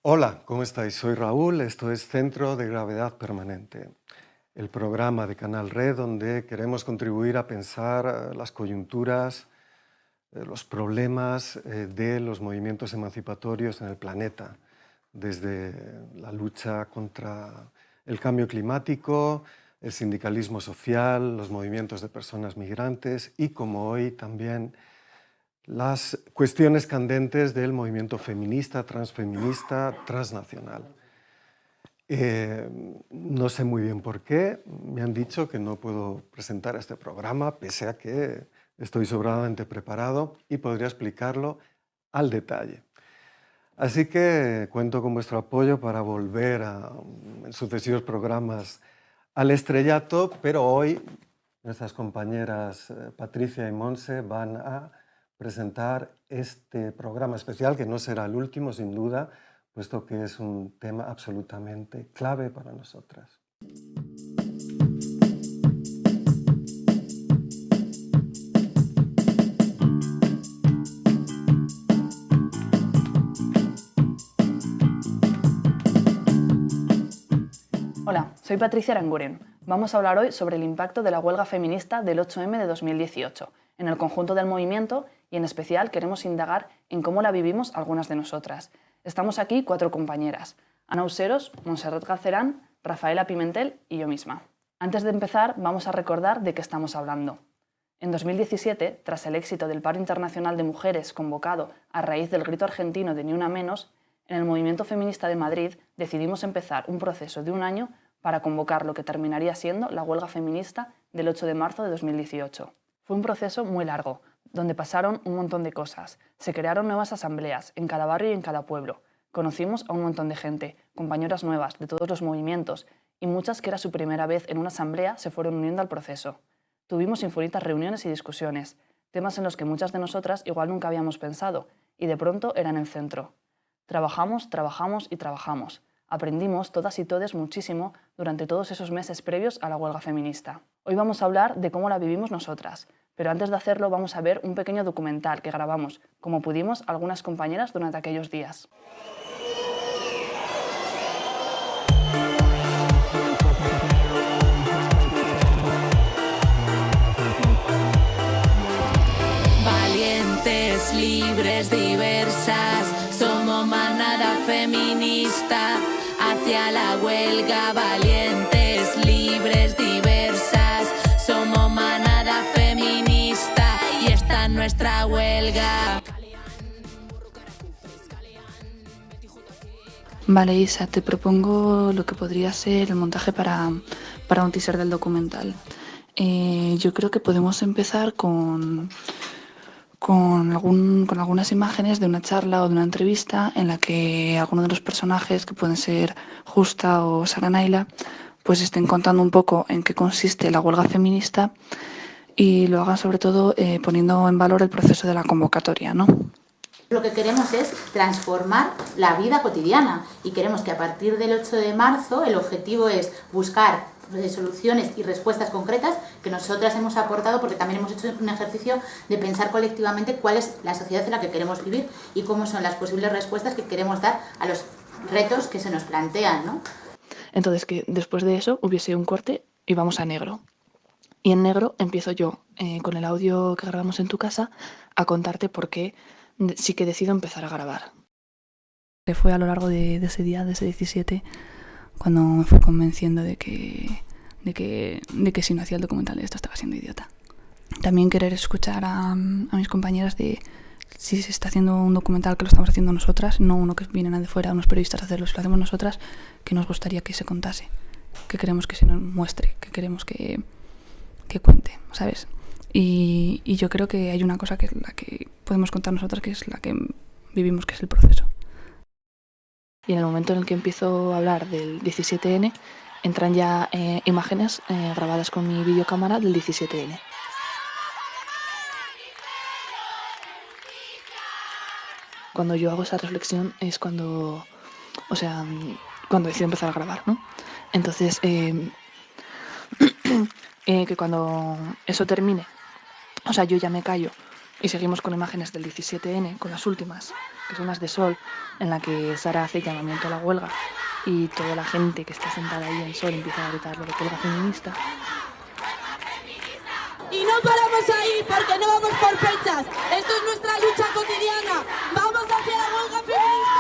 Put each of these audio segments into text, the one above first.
Hola, ¿cómo estáis? Soy Raúl, esto es Centro de Gravedad Permanente, el programa de Canal Red donde queremos contribuir a pensar las coyunturas, los problemas de los movimientos emancipatorios en el planeta, desde la lucha contra el cambio climático, el sindicalismo social, los movimientos de personas migrantes y, como hoy, también las cuestiones candentes del movimiento feminista, transfeminista, transnacional. No sé muy bien por qué, me han dicho que no puedo presentar este programa, pese a que estoy sobradamente preparado y podría explicarlo al detalle. Así que cuento con vuestro apoyo para volver en sucesivos programas al estrellato, pero hoy nuestras compañeras Patricia y Monse van a presentar este programa especial, que no será el último, sin duda, puesto que es un tema absolutamente clave para nosotras. Hola, soy Patricia Aranguren. Vamos a hablar hoy sobre el impacto de la huelga feminista del 8M de 2018 en el conjunto del movimiento y en especial queremos indagar en cómo la vivimos algunas de nosotras. Estamos aquí 4 compañeras, Ana Useros, Montserrat Galcerán, Rafaela Pimentel y yo misma. Antes de empezar vamos a recordar de qué estamos hablando. En 2017, tras el éxito del paro internacional de mujeres convocado a raíz del grito argentino de Ni una menos, en el movimiento feminista de Madrid decidimos empezar un proceso de un año para convocar lo que terminaría siendo la huelga feminista del 8 de marzo de 2018. Fue un proceso muy largo, donde pasaron un montón de cosas. Se crearon nuevas asambleas en cada barrio y en cada pueblo. Conocimos a un montón de gente, compañeras nuevas de todos los movimientos, y muchas que era su primera vez en una asamblea se fueron uniendo al proceso. Tuvimos infinitas reuniones y discusiones, temas en los que muchas de nosotras igual nunca habíamos pensado, y de pronto eran el centro. Trabajamos y trabajamos. Aprendimos todas y todes muchísimo durante todos esos meses previos a la huelga feminista. Hoy vamos a hablar de cómo la vivimos nosotras, pero antes de hacerlo vamos a ver un pequeño documental que grabamos, como pudimos, algunas compañeras durante aquellos días. Valientes, libres, diversas, somos manada feminista, hacia la huelga. Valientes, libres, diversas, somos manada feminista y esta es nuestra huelga. Vale, Isa, te propongo lo que podría ser el montaje para un teaser del documental. Yo creo que podemos empezar con algunas imágenes de una charla o de una entrevista en la que algunos de los personajes, que pueden ser Justa o Sara Naila, pues estén contando un poco en qué consiste la huelga feminista y lo hagan sobre todo poniendo en valor el proceso de la convocatoria, ¿no? Lo que queremos es transformar la vida cotidiana y queremos que a partir del 8 de marzo el objetivo es buscar soluciones y respuestas concretas que nosotras hemos aportado, porque también hemos hecho un ejercicio de pensar colectivamente cuál es la sociedad en la que queremos vivir y cómo son las posibles respuestas que queremos dar a los retos que se nos plantean, ¿no? Entonces, que después de eso hubiese un corte y vamos a negro. Y en negro empiezo yo, con el audio que grabamos en tu casa, a contarte por qué sí que decido empezar a grabar. Fue a lo largo de ese día, de ese 17, cuando me fui convenciendo de que si no hacía el documental de esto estaba siendo idiota. También querer escuchar a mis compañeras de si se está haciendo un documental que lo estamos haciendo nosotras, no uno que vienen de fuera, unos periodistas a hacerlo, si lo hacemos nosotras, que nos gustaría que se contase, que queremos que se nos muestre, que queremos que cuente, ¿sabes? Y yo creo que hay una cosa que es la que podemos contar nosotras, que es la que vivimos, que es el proceso. Y en el momento en el que empiezo a hablar del 17N, entran ya imágenes grabadas con mi videocámara del 17N. Cuando yo hago esa reflexión es cuando decido empezar a grabar, ¿no? Entonces, que cuando eso termine, o sea, yo ya me callo Y seguimos con imágenes del 17N, con las últimas, que son las de Sol, en la que Sara hace llamamiento a la huelga y toda la gente que está sentada ahí en Sol empieza a gritar lo de huelga feminista. Y no paramos ahí porque no vamos por fechas. Esto es nuestra lucha cotidiana. ¡Vamos hacia la huelga feminista!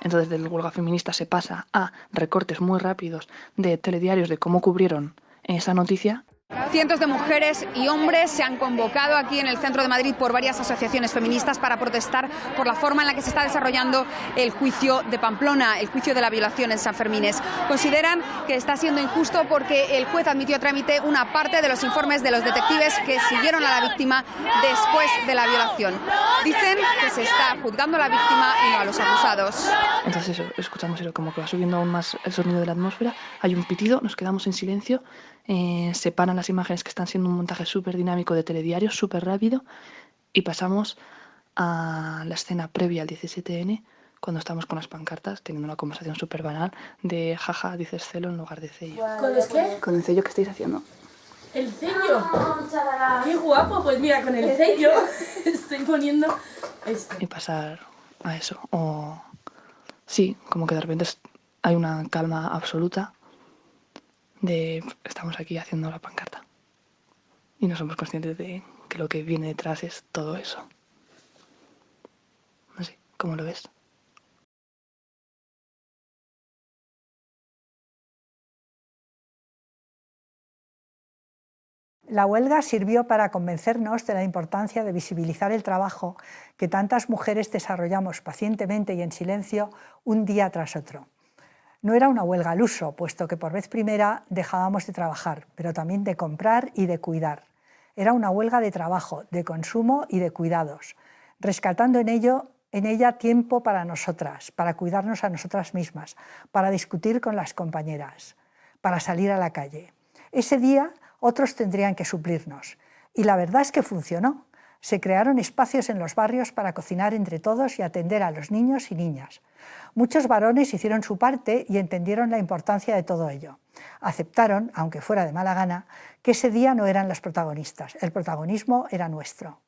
Entonces del huelga feminista se pasa a recortes muy rápidos de telediarios de cómo cubrieron esa noticia. Cientos de mujeres y hombres se han convocado aquí en el centro de Madrid por varias asociaciones feministas para protestar por la forma en la que se está desarrollando el juicio de Pamplona, el juicio de la violación en Sanfermines. Consideran que está siendo injusto porque el juez admitió a trámite una parte de los informes de los detectives que siguieron a la víctima después de la violación. Dicen que se está juzgando a la víctima y no a los acusados. Entonces eso, escuchamos eso, como que va subiendo aún más el sonido de la atmósfera, hay un pitido, nos quedamos en silencio, se paran las imágenes que están siendo un montaje súper dinámico de telediario, súper rápido, y pasamos a la escena previa al 17N, cuando estamos con las pancartas teniendo una conversación súper banal de jaja, dices celo en lugar de cello. ¿Con el qué? Con el cello que estáis haciendo. ¿El cello? ¡Qué guapo! Pues mira, con el cello estoy poniendo esto. Y pasar a eso. O sí, como que de repente hay una calma absoluta de estamos aquí haciendo la pancarta. Y no somos conscientes de que lo que viene detrás es todo eso. No sé, ¿cómo lo ves? La huelga sirvió para convencernos de la importancia de visibilizar el trabajo que tantas mujeres desarrollamos pacientemente y en silencio un día tras otro. No era una huelga al uso, puesto que por vez primera dejábamos de trabajar, pero también de comprar y de cuidar. Era una huelga de trabajo, de consumo y de cuidados, rescatando en ella tiempo para nosotras, para cuidarnos a nosotras mismas, para discutir con las compañeras, para salir a la calle. Ese día otros tendrían que suplirnos. Y la verdad es que funcionó. Se crearon espacios en los barrios para cocinar entre todos y atender a los niños y niñas. Muchos varones hicieron su parte y entendieron la importancia de todo ello. Aceptaron, aunque fuera de mala gana, que ese día no eran los protagonistas. El protagonismo era nuestro.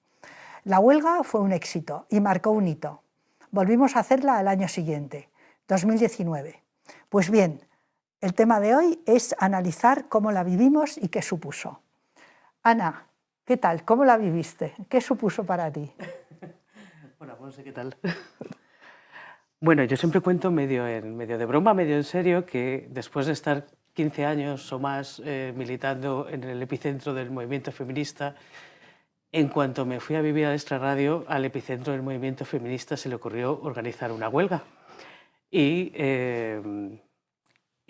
La huelga fue un éxito y marcó un hito. Volvimos a hacerla al año siguiente, 2019. Pues bien, el tema de hoy es analizar cómo la vivimos y qué supuso. Ana, ¿qué tal? ¿Cómo la viviste? ¿Qué supuso para ti? Hola, Monse, ¿qué tal? Bueno, yo siempre cuento medio de broma, medio en serio, que después de estar 15 años o más militando en el epicentro del movimiento feminista, en cuanto me fui a vivir a Extra Radio, al epicentro del movimiento feminista se le ocurrió organizar una huelga. Y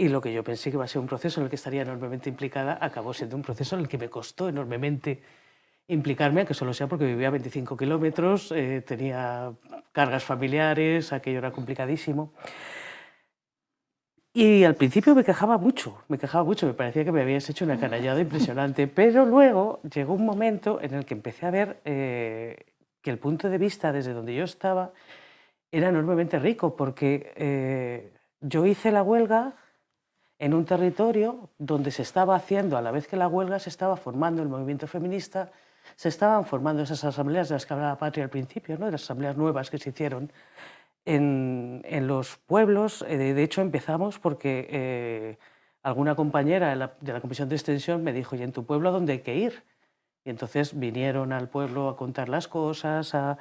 lo que yo pensé que iba a ser un proceso en el que estaría enormemente implicada, acabó siendo un proceso en el que me costó enormemente implicarme, aunque solo sea porque vivía a 25 kilómetros, tenía cargas familiares, aquello era complicadísimo. Y al principio me quejaba mucho, me parecía que me habías hecho una canallada impresionante, pero luego llegó un momento en el que empecé a ver que el punto de vista desde donde yo estaba era enormemente rico, porque yo hice la huelga en un territorio donde se estaba haciendo, a la vez que la huelga, se estaba formando el movimiento feminista, se estaban formando esas asambleas de las que hablaba Patri al principio, ¿no? Las asambleas nuevas que se hicieron en los pueblos. De hecho, empezamos porque alguna compañera de la Comisión de Extensión me dijo, ¿y en tu pueblo a dónde hay que ir? Y entonces vinieron al pueblo a contar las cosas, a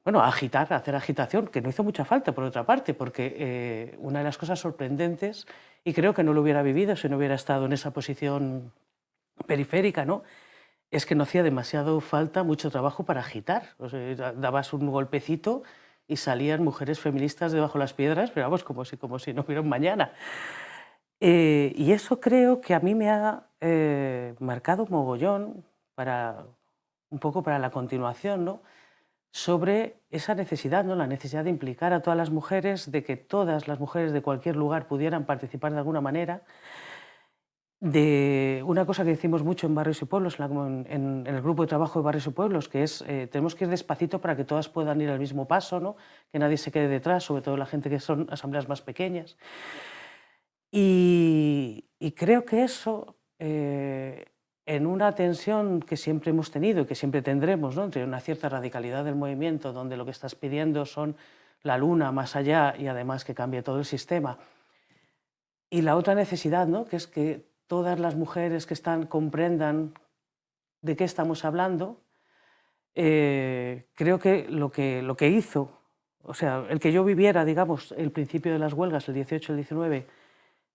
agitar, a hacer agitación, que no hizo mucha falta, por otra parte, porque una de las cosas sorprendentes, y creo que no lo hubiera vivido si no hubiera estado en esa posición periférica, ¿no?, es que no hacía demasiado falta mucho trabajo para agitar. O sea, dabas un golpecito y salían mujeres feministas debajo de las piedras, pero vamos, como si no hubiera un mañana. Y eso creo que a mí me ha marcado mogollón un poco para la continuación, ¿no?, sobre esa necesidad, ¿no?, la necesidad de implicar a todas las mujeres, de que todas las mujeres de cualquier lugar pudieran participar de alguna manera, de una cosa que decimos mucho en Barrios y Pueblos, en el grupo de trabajo de Barrios y Pueblos, que es tenemos que ir despacito para que todas puedan ir al mismo paso, ¿no?, que nadie se quede detrás, sobre todo la gente que son asambleas más pequeñas. Y creo que eso, en una tensión que siempre hemos tenido y que siempre tendremos, ¿no?, entre una cierta radicalidad del movimiento, donde lo que estás pidiendo son la luna más allá y además que cambie todo el sistema, y la otra necesidad, ¿no?, que es que todas las mujeres que están comprendan de qué estamos hablando, creo que lo que hizo, o sea, el que yo viviera, digamos, el principio de las huelgas, el 18, el 19,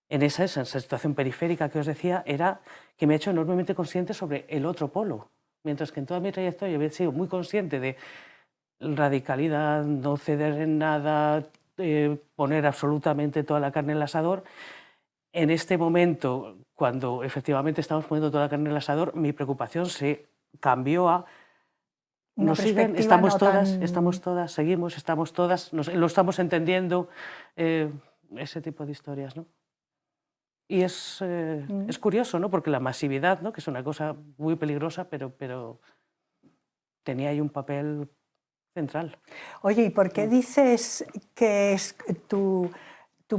en esa situación periférica que os decía, era que me ha hecho enormemente consciente sobre el otro polo, mientras que en toda mi trayectoria había sido muy consciente de radicalidad, no ceder en nada, poner absolutamente toda la carne en el asador. En este momento, cuando efectivamente estamos poniendo toda la carne en el asador, mi preocupación se cambió a nos siguen, estamos todas, seguimos, estamos todas, lo estamos entendiendo, ese tipo de historias, ¿no? Y es curioso, ¿no?, porque la masividad, ¿no?, que es una cosa muy peligrosa, pero tenía ahí un papel central. Oye, ¿y por qué dices que tu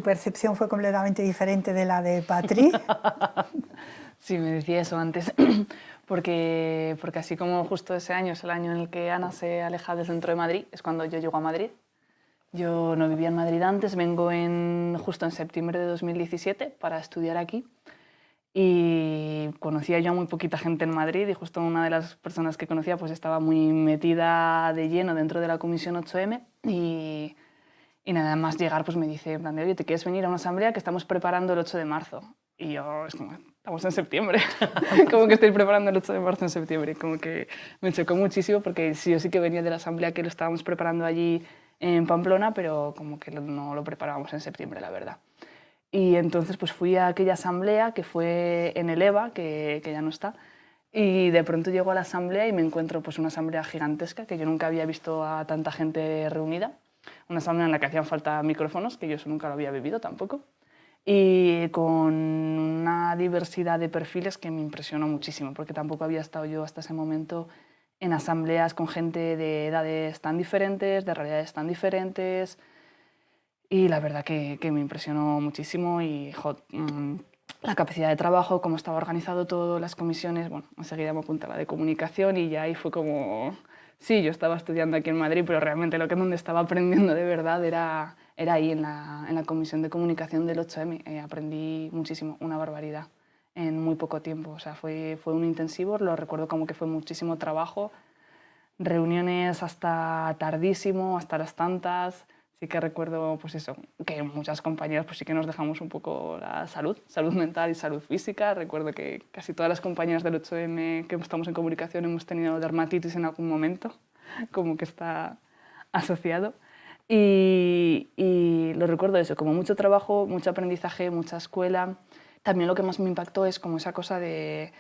percepción fue completamente diferente de la de Patri? Sí, me decía eso antes, porque así como justo ese año es el año en el que Ana se aleja del centro de Madrid, es cuando yo llego a Madrid. Yo no vivía en Madrid antes, vengo justo en septiembre de 2017 para estudiar aquí y conocía yo a muy poquita gente en Madrid y justo una de las personas que conocía pues estaba muy metida de lleno dentro de la Comisión 8M y nada más llegar pues me dice, en plan de, oye, ¿te quieres venir a una asamblea que estamos preparando el 8 de marzo? Y yo, es como, estamos en septiembre, como que estoy preparando el 8 de marzo en septiembre, como que me chocó muchísimo porque yo sí que venía de la asamblea que lo estábamos preparando allí en Pamplona, pero como que no lo preparábamos en septiembre, la verdad. Y entonces pues fui a aquella asamblea que fue en el EVA, que ya no está, y de pronto llego a la asamblea y me encuentro pues una asamblea gigantesca que yo nunca había visto a tanta gente reunida, una asamblea en la que hacían falta micrófonos, que yo eso nunca lo había vivido tampoco, y con una diversidad de perfiles que me impresionó muchísimo, porque tampoco había estado yo hasta ese momento en asambleas con gente de edades tan diferentes, de realidades tan diferentes, y la verdad que me impresionó muchísimo y la capacidad de trabajo, cómo estaba organizado todo, las comisiones, bueno, enseguida me apunté a la de comunicación y ya ahí fue como, sí, yo estaba estudiando aquí en Madrid, pero realmente donde estaba aprendiendo de verdad era ahí en la comisión de comunicación del 8M, aprendí muchísimo, una barbaridad. En muy poco tiempo, o sea, fue un intensivo, lo recuerdo como que fue muchísimo trabajo, reuniones hasta tardísimo, hasta las tantas, sí que recuerdo pues eso, que muchas compañeras pues sí que nos dejamos un poco la salud mental y salud física, recuerdo que casi todas las compañeras del 8M que estamos en comunicación hemos tenido dermatitis en algún momento, como que está asociado. Y lo recuerdo eso, como mucho trabajo, mucho aprendizaje, mucha escuela. También lo que más me impactó es como esa cosa de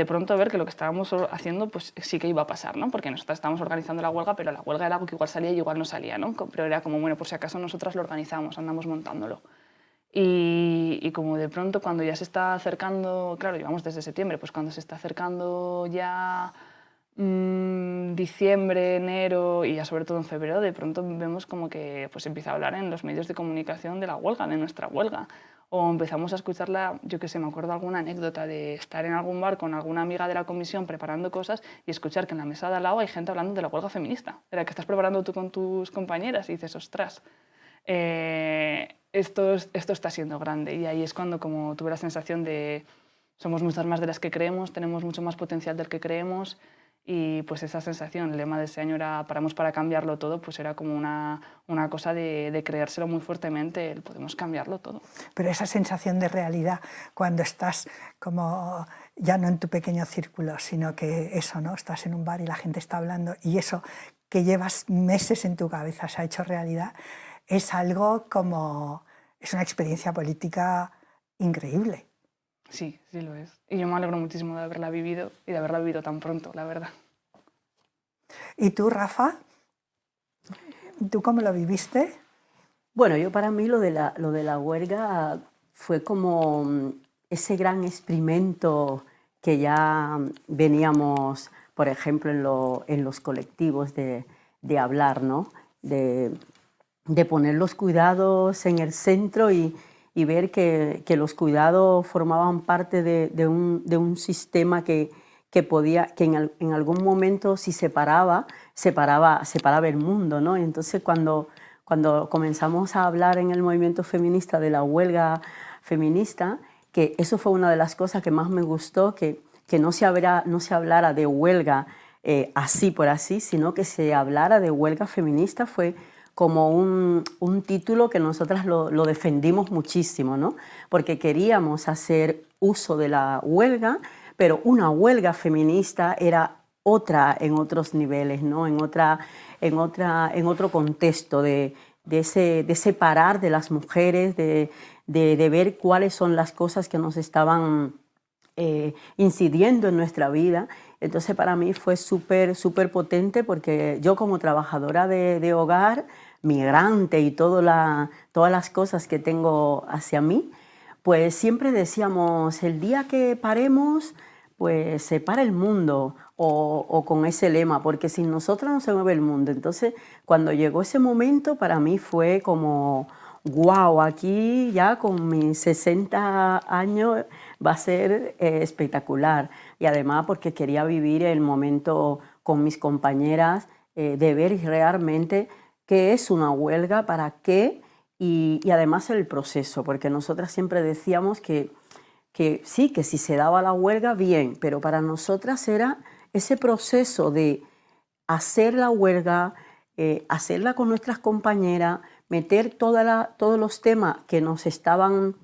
pronto ver que lo que estábamos haciendo pues sí que iba a pasar, ¿no? Porque nosotras estábamos organizando la huelga, pero la huelga era algo que igual salía y igual no salía, ¿no? Pero era como, bueno, por si acaso nosotras lo organizamos, andamos montándolo. Y como de pronto cuando ya se está acercando, claro, llevamos desde septiembre, pues cuando se está acercando ya diciembre, enero y ya sobre todo en febrero, de pronto vemos como que pues empieza a hablar en los medios de comunicación de la huelga, de nuestra huelga. O empezamos a escucharla, yo qué sé, me acuerdo alguna anécdota de estar en algún bar con alguna amiga de la comisión preparando cosas y escuchar que en la mesa de al lado hay gente hablando de la huelga feminista, de la que estás preparando tú con tus compañeras y dices, ostras, esto está siendo grande. Y ahí es cuando como tuve la sensación de somos muchas más de las que creemos, tenemos mucho más potencial del que creemos. Y pues esa sensación, el lema de ese año era paramos para cambiarlo todo, pues era como una cosa de creérselo muy fuertemente, podemos cambiarlo todo. Pero esa sensación de realidad, cuando estás como ya no en tu pequeño círculo, sino que eso, ¿no? Estás en un bar y la gente está hablando y eso que llevas meses en tu cabeza se ha hecho realidad, es algo como, es una experiencia política increíble. Sí, sí lo es. Y yo me alegro muchísimo de haberla vivido y de haberla vivido tan pronto, la verdad. ¿Y tú, Rafa? ¿Tú cómo lo viviste? Bueno, yo para mí lo de la huelga fue como ese gran experimento que ya veníamos, por ejemplo, en los colectivos de hablar, ¿no? De poner los cuidados en el centro y y ver que los cuidados formaban parte de un sistema que en algún momento si separaba el mundo, ¿no? Entonces cuando comenzamos a hablar en el movimiento feminista de la huelga feminista, que eso fue una de las cosas que más me gustó, que no se hablara de huelga así por así, sino que se hablara de huelga feminista, fue como un título que nosotras lo defendimos muchísimo, ¿no? Porque queríamos hacer uso de la huelga, pero una huelga feminista era otra en otros niveles, ¿no? En otro contexto de separar de las mujeres, de ver cuáles son las cosas que nos estaban incidiendo en nuestra vida. Entonces para mí fue súper potente, porque yo como trabajadora de hogar, migrante y todas las cosas que tengo hacia mí, pues siempre decíamos, el día que paremos, pues se para el mundo, o con ese lema, porque sin nosotros no se mueve el mundo. Entonces cuando llegó ese momento, para mí fue como, wow, aquí ya con mis 60 años va a ser espectacular. Y además porque quería vivir el momento con mis compañeras, de ver realmente qué es una huelga, para qué, y además el proceso, porque nosotras siempre decíamos que sí, que si se daba la huelga, bien, pero para nosotras era ese proceso de hacer la huelga, hacerla con nuestras compañeras, meter todos los temas que nos estaban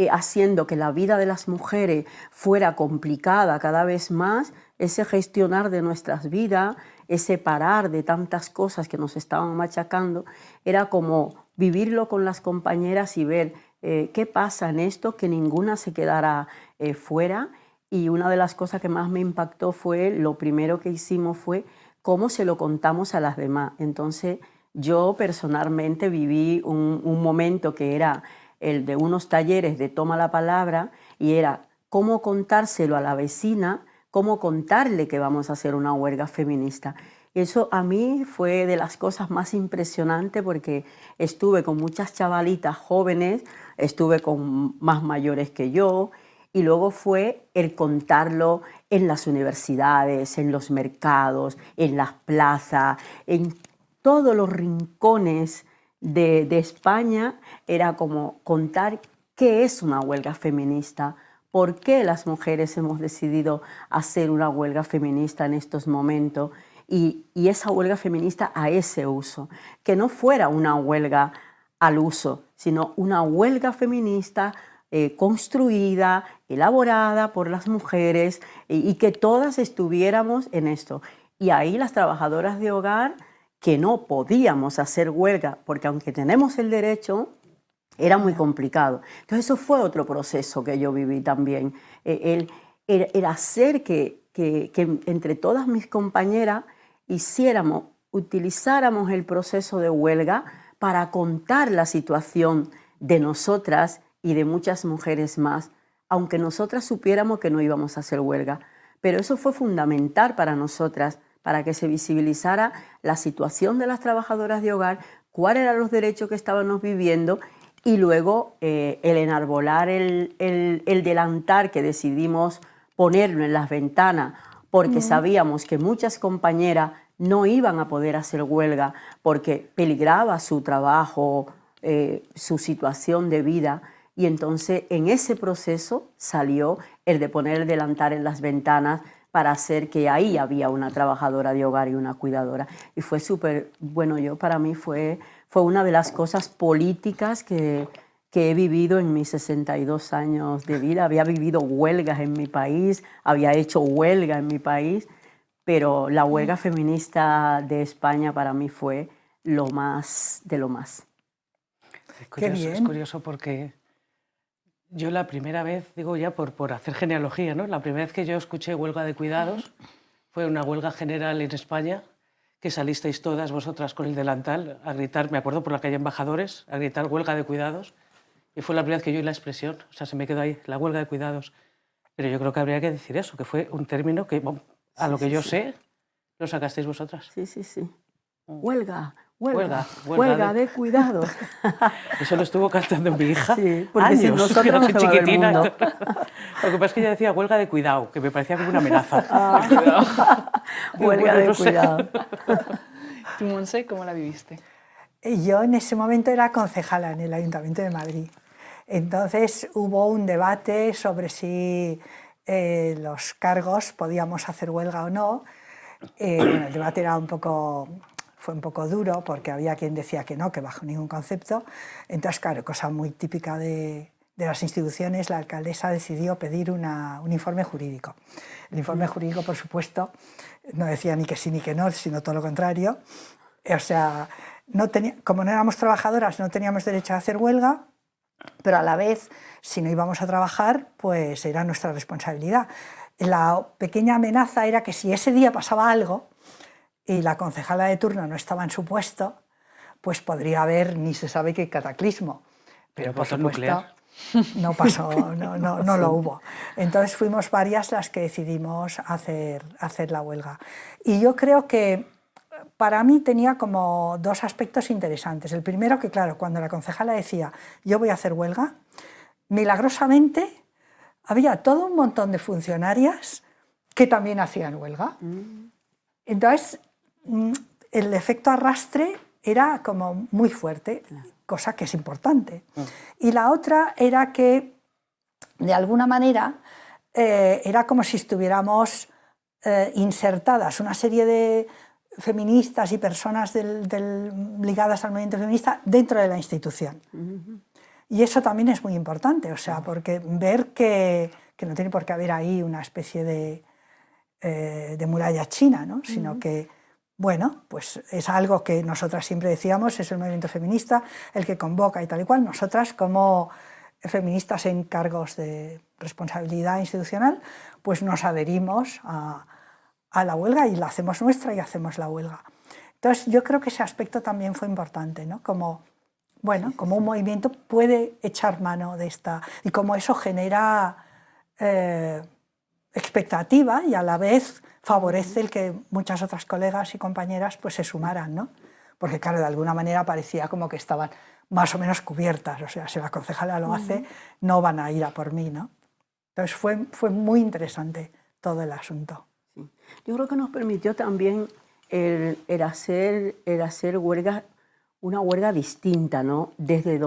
haciendo que la vida de las mujeres fuera complicada cada vez más, ese gestionar de nuestras vidas, ese parar de tantas cosas que nos estaban machacando, era como vivirlo con las compañeras y ver qué pasa en esto, que ninguna se quedara fuera. Y una de las cosas que más me impactó fue, lo primero que hicimos fue cómo se lo contamos a las demás. Entonces yo personalmente viví un momento que era el de unos talleres de toma la palabra, y era cómo contárselo a la vecina, cómo contarle que vamos a hacer una huelga feminista. Eso a mí fue de las cosas más impresionantes, porque estuve con muchas chavalitas jóvenes, estuve con más mayores que yo, y luego fue el contarlo en las universidades, en los mercados, en las plazas, en todos los rincones de España. Era como contar qué es una huelga feminista, por qué las mujeres hemos decidido hacer una huelga feminista en estos momentos, y esa huelga feminista a ese uso, que no fuera una huelga al uso, sino una huelga feminista construida, elaborada por las mujeres, y que todas estuviéramos en esto. Y ahí las trabajadoras de hogar, que no podíamos hacer huelga, porque aunque tenemos el derecho, era muy complicado. Entonces eso fue otro proceso que yo viví también, el hacer que entre todas mis compañeras utilizáramos el proceso de huelga para contar la situación de nosotras y de muchas mujeres más, aunque nosotras supiéramos que no íbamos a hacer huelga. Pero eso fue fundamental para nosotras, para que se visibilizara la situación de las trabajadoras de hogar, cuáles eran los derechos que estábamos viviendo, y luego el enarbolar el delantal que decidimos ponerlo en las ventanas, porque sabíamos que muchas compañeras no iban a poder hacer huelga porque peligraba su trabajo, su situación de vida. Y entonces en ese proceso salió el de poner el delantal en las ventanas, para hacer que ahí había una trabajadora de hogar y una cuidadora. Y fue súper, bueno, para mí fue una de las cosas políticas que he vivido en mis 62 años de vida. Había vivido huelgas en mi país, había hecho huelga en mi país, pero la huelga feminista de España para mí fue lo más de lo más. Es curioso porque yo la primera vez, digo ya por hacer genealogía, ¿no? La primera vez que yo escuché huelga de cuidados fue una huelga general en España, que salisteis todas vosotras con el delantal a gritar, me acuerdo por la calle Embajadores, a gritar huelga de cuidados, y fue la primera vez que yo oí la expresión, o sea, se me quedó ahí, la huelga de cuidados. Pero yo creo que habría que decir eso, que fue un término que, a lo que yo sé, lo sacasteis vosotras. Sí. Huelga Huelga de cuidado. Eso lo estuvo cantando mi hija. Sí, porque años, si nosotros era no se va a ver el chiquitina. mundo. Lo que pasa es que ella decía huelga de cuidado, que me parecía como una amenaza. Huelga de cuidado. ¿Tú, Monse, cómo la viviste? Yo en ese momento era concejala en el Ayuntamiento de Madrid. Entonces hubo un debate sobre si los cargos podíamos hacer huelga o no. Bueno, el debate fue un poco duro porque había quien decía que no, que bajo ningún concepto. Entonces, claro, cosa muy típica de las instituciones, la alcaldesa decidió pedir un informe jurídico. El informe jurídico, por supuesto, no decía ni que sí ni que no, sino todo lo contrario. O sea, como no éramos trabajadoras, no teníamos derecho a hacer huelga, pero a la vez, si no íbamos a trabajar, pues era nuestra responsabilidad. La pequeña amenaza era que si ese día pasaba algo y la concejala de turno no estaba en su puesto, pues podría haber ni se sabe qué cataclismo. Pero por supuesto no pasó, no lo hubo. Entonces fuimos varias las que decidimos hacer la huelga. Y yo creo que para mí tenía como dos aspectos interesantes. El primero, que claro, cuando la concejala decía yo voy a hacer huelga, milagrosamente había todo un montón de funcionarias que también hacían huelga. Entonces, el efecto arrastre era como muy fuerte, cosa que es importante. Y la otra era que, de alguna manera, era como si estuviéramos insertadas una serie de feministas y personas ligadas al movimiento feminista dentro de la institución. Y eso también es muy importante, o sea, porque ver que no tiene por qué haber ahí una especie de muralla china, ¿no? Sino que, bueno, pues es algo que nosotras siempre decíamos, es el movimiento feminista el que convoca y tal y cual. Nosotras, como feministas en cargos de responsabilidad institucional, pues nos adherimos a la huelga y la hacemos nuestra y hacemos la huelga. Entonces, yo creo que ese aspecto también fue importante, ¿no? Como un movimiento puede echar mano de esta, y como eso genera expectativa y a la vez favorece el que muchas otras colegas y compañeras pues se sumaran, ¿no? Porque claro, de alguna manera parecía como que estaban más o menos cubiertas, o sea, si la concejala lo hace, no van a ir a por mí, ¿no? Entonces fue muy interesante todo el asunto. Sí. Yo creo que nos permitió también el hacer huelgas, una huelga distinta, ¿no? Desde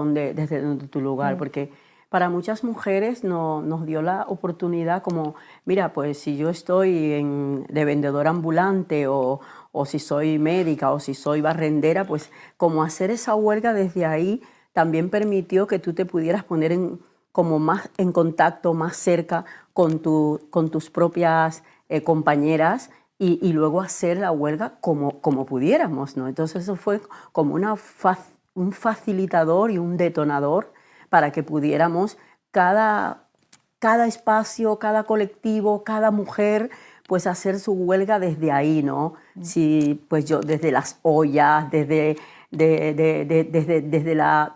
tu lugar, porque para muchas mujeres nos dio la oportunidad como, mira, pues si yo estoy de vendedora ambulante o si soy médica o si soy barrendera, pues como hacer esa huelga desde ahí también permitió que tú te pudieras poner como más en contacto, más cerca con tus propias compañeras y luego hacer la huelga como pudiéramos, ¿no? Entonces eso fue como un facilitador y un detonador para que pudiéramos cada espacio, cada colectivo, cada mujer, pues hacer su huelga desde ahí, ¿no? Sí, pues yo desde las ollas, desde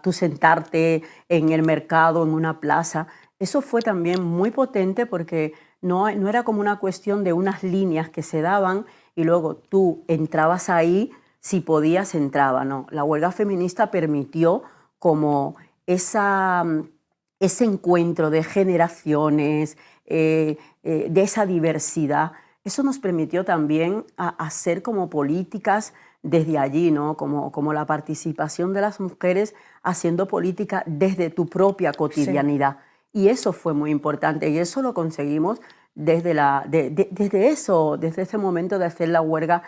tú sentarte en el mercado, en una plaza. Eso fue también muy potente porque no era como una cuestión de unas líneas que se daban y luego tú entrabas ahí, si podías entraba, ¿no? La huelga feminista permitió como ese encuentro de generaciones, de esa diversidad. Eso nos permitió también hacer como políticas desde allí, ¿no? Como la participación de las mujeres haciendo política desde tu propia cotidianidad. Sí. Y eso fue muy importante y eso lo conseguimos desde ese momento de hacer la huelga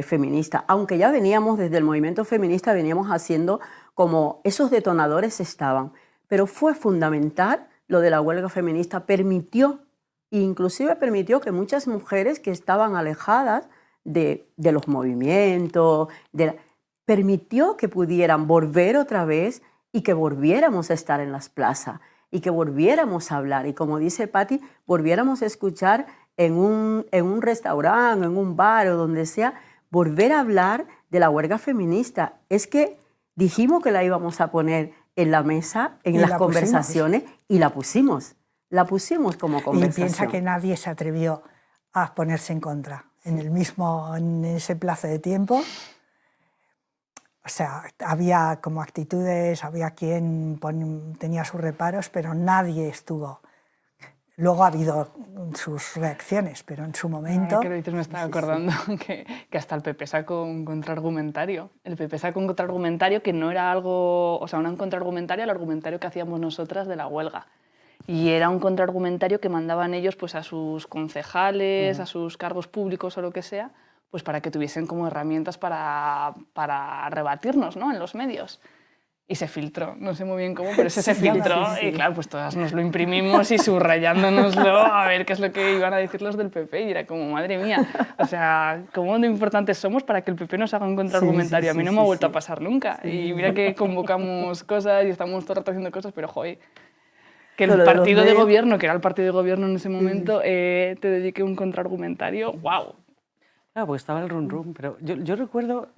feminista. Aunque ya veníamos desde el movimiento feminista, veníamos haciendo como esos detonadores estaban. Pero fue fundamental lo de la huelga feminista, inclusive permitió que muchas mujeres que estaban alejadas de los movimientos, permitió que pudieran volver otra vez y que volviéramos a estar en las plazas y que volviéramos a hablar. Y como dice Patti, volviéramos a escuchar en un restaurante, en un bar o donde sea, volver a hablar de la huelga feminista. Es que dijimos que la íbamos a poner en la mesa, en las conversaciones, y la pusimos como conversación. Y piensa que nadie se atrevió a ponerse en contra. En ese plazo de tiempo, O sea, había como actitudes, había quien tenía sus reparos, pero nadie estuvo. Luego ha habido sus reacciones, pero en su momento... Ahora que lo dices me estaba acordando que hasta el PP sacó un contraargumentario. El PP sacó un contraargumentario que no era algo... O sea, un contraargumentario al argumentario que hacíamos nosotras de la huelga. Y era un contraargumentario que mandaban ellos pues, a sus concejales, a sus cargos públicos o lo que sea, pues para que tuviesen como herramientas para rebatirnos, ¿no?, en los medios. Y se filtró, no sé muy bien cómo, pero ese se filtró. Y claro, pues todas nos lo imprimimos y subrayándonoslo a ver qué es lo que iban a decir los del PP. Y era como, madre mía, o sea, cómo de importantes somos para que el PP nos haga un contraargumentario. A mí no me ha vuelto a pasar nunca. Y mira que convocamos cosas y estamos todo el rato haciendo cosas, pero joder, que el partido de gobierno, que era el partido de gobierno en ese momento, te dedique un contraargumentario, ¡wow! Claro, porque estaba el run run, pero yo recuerdo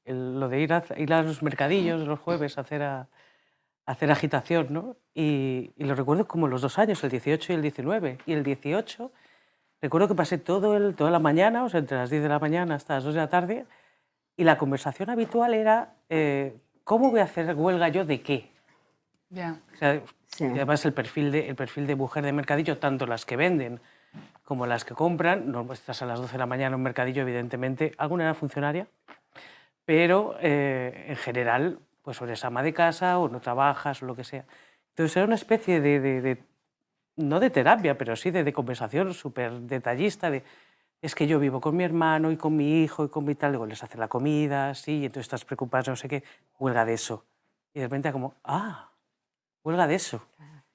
lo de ir a los mercadillos los jueves a hacer agitación, ¿no? Y lo recuerdo como los 2 años, el 18 y el 19. Y el 18, recuerdo que pasé toda la mañana, o sea, entre las 10 de la mañana hasta las 2 de la tarde, y la conversación habitual era, ¿cómo voy a hacer huelga yo de qué? Ya. O sea, y además el perfil de mujer de mercadillo, tanto las que venden como las que compran, no estás a las 12 de la mañana en un mercadillo, evidentemente, alguna era funcionaria, pero en general pues o eres ama de casa o no trabajas o lo que sea. Entonces era una especie no de terapia, pero sí de conversación súper detallista, es que yo vivo con mi hermano y con mi hijo y con mi tal, luego les hace la comida, sí, y entonces estás preocupada, no sé qué, huelga de eso. Y de repente era como, huelga de eso.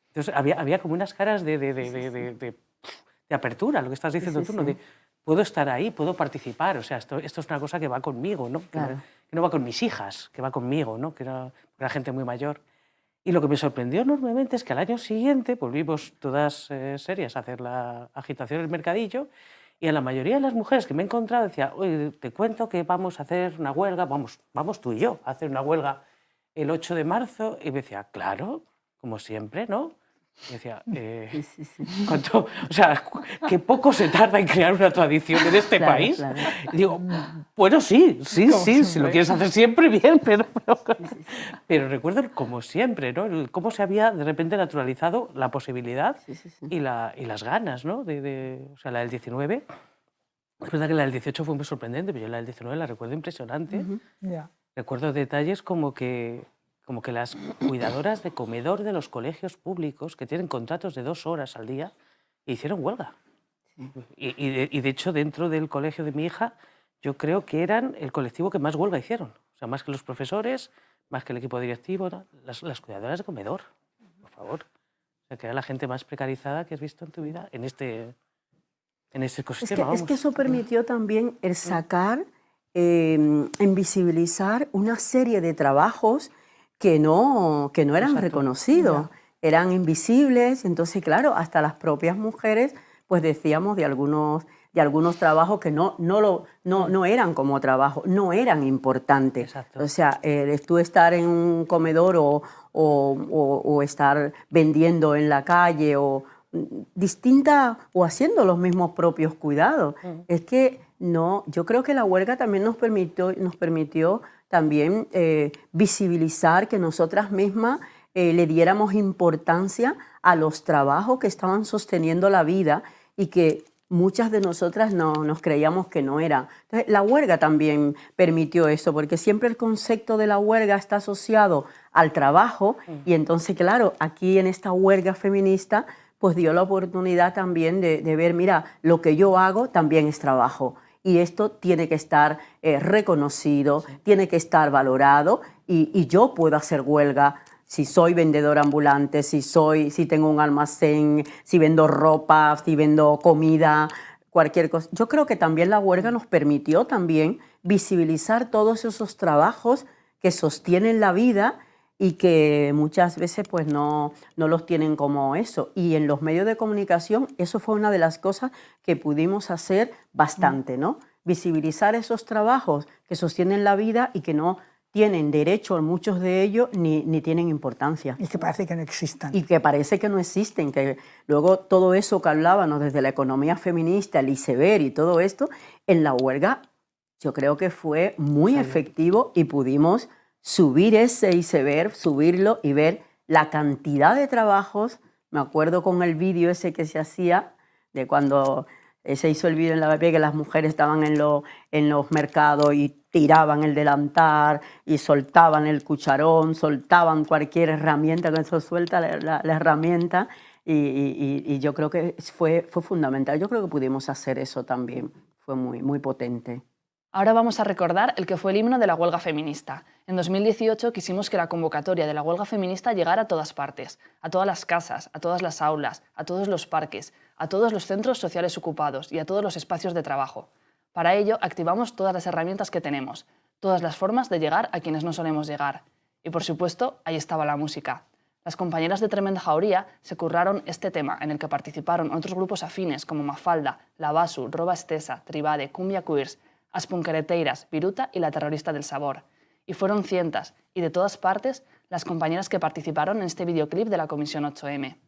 Entonces había como unas caras de apertura, lo que estás diciendo tú, ¿no? De puedo estar ahí, puedo participar, o sea, esto es una cosa que va conmigo, ¿no? Que no va con mis hijas, que va conmigo, ¿no? Que era gente muy mayor. Y lo que me sorprendió enormemente es que al año siguiente volvimos todas serias a hacer la agitación en el mercadillo y a la mayoría de las mujeres que me he encontrado decía, oye, te cuento que vamos a hacer una huelga, vamos tú y yo a hacer una huelga el 8 de marzo, y me decía, claro, como siempre, ¿no? Y decía, ¿cuánto? O sea, qué poco se tarda en crear una tradición en este país. Claro. Y digo, bueno, sí, si lo quieres hacer siempre, bien, pero recuerdo como siempre, ¿no? Cómo se había de repente naturalizado la posibilidad y las ganas, ¿no? O sea, la del 19, es verdad que la del 18 fue muy sorprendente, pero yo la del 19 la recuerdo impresionante. Recuerdo detalles como que las cuidadoras de comedor de los colegios públicos, que tienen contratos de 2 horas al día, hicieron huelga. Y de hecho, dentro del colegio de mi hija, yo creo que eran el colectivo que más huelga hicieron. O sea, más que los profesores, más que el equipo directivo, ¿no? Las cuidadoras de comedor, por favor. O sea, que era la gente más precarizada que has visto en tu vida en este ecosistema. Es que eso permitió también el sacar, en visibilizar una serie de trabajos que no eran reconocidos, eran invisibles. Entonces, claro, hasta las propias mujeres pues decíamos de algunos trabajos que no eran como trabajo, no eran importantes. Exacto. O sea, tú estar en un comedor o estar vendiendo en la calle o haciendo los mismos propios cuidados. Es que yo creo que la huelga también nos permitió también visibilizar, que nosotras mismas le diéramos importancia a los trabajos que estaban sosteniendo la vida y que muchas de nosotras nos creíamos que no eran. Entonces, la huelga también permitió eso, porque siempre el concepto de la huelga está asociado al trabajo y entonces, claro, aquí en esta huelga feminista pues dio la oportunidad también de ver, mira, lo que yo hago también es trabajo. Y esto tiene que estar reconocido, tiene que estar valorado y yo puedo hacer huelga si soy vendedora ambulante, si tengo un almacén, si vendo ropa, si vendo comida, cualquier cosa. Yo creo que también la huelga nos permitió también visibilizar todos esos trabajos que sostienen la vida y que muchas veces pues no los tienen como eso. Y en los medios de comunicación eso fue una de las cosas que pudimos hacer bastante, ¿no? Visibilizar esos trabajos que sostienen la vida y que no tienen derecho, muchos de ellos, ni tienen importancia. Y que parece que no existan. Y que parece que no existen, que luego todo eso que hablábamos desde la economía feminista, el iceberg y todo esto, en la huelga yo creo que fue muy efectivo y pudimos subir ese iceberg, subirlo y ver la cantidad de trabajos. Me acuerdo con el vídeo ese que se hacía, de cuando se hizo el vídeo en la BP, que las mujeres estaban en los mercados y tiraban el delantal y soltaban el cucharón, soltaban cualquier herramienta, que eso suelta la herramienta, y yo creo que fue fundamental. Yo creo que pudimos hacer eso también, fue muy, muy potente. Ahora vamos a recordar el que fue el himno de la huelga feminista. En 2018 quisimos que la convocatoria de la huelga feminista llegara a todas partes, a todas las casas, a todas las aulas, a todos los parques, a todos los centros sociales ocupados y a todos los espacios de trabajo. Para ello, activamos todas las herramientas que tenemos, todas las formas de llegar a quienes no solemos llegar. Y por supuesto, ahí estaba la música. Las compañeras de Tremenda Jauría se curraron este tema, en el que participaron otros grupos afines como Mafalda, La Basu, Roba Estesa, Tribade, Cumbia Queers, As Punquereteiras, Viruta y La Terrorista del Sabor. Y fueron cientos, y de todas partes, las compañeras que participaron en este videoclip de la Comisión 8M.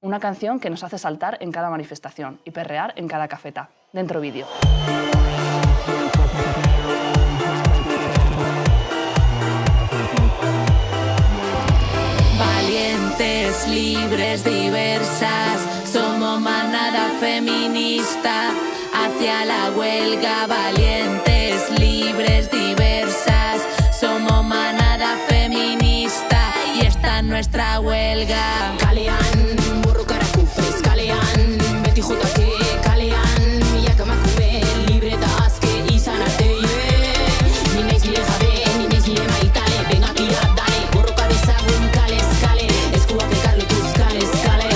Una canción que nos hace saltar en cada manifestación y perrear en cada cafeta. Dentro vídeo. Valientes, libres, diversas, somos manada feminista. Hacia la huelga, valientes, libres, diversas, somos manada feminista y esta es nuestra huelga. Kalean, burro karakupes, kalean, beti jotake, kalean, yakamakume, libre daske, izanarte, ninez gile jabe, ninez gile maitale, venga tira, dale, borroka dezagun, kale, eskale, eskuak ekarle tus kale, eskale.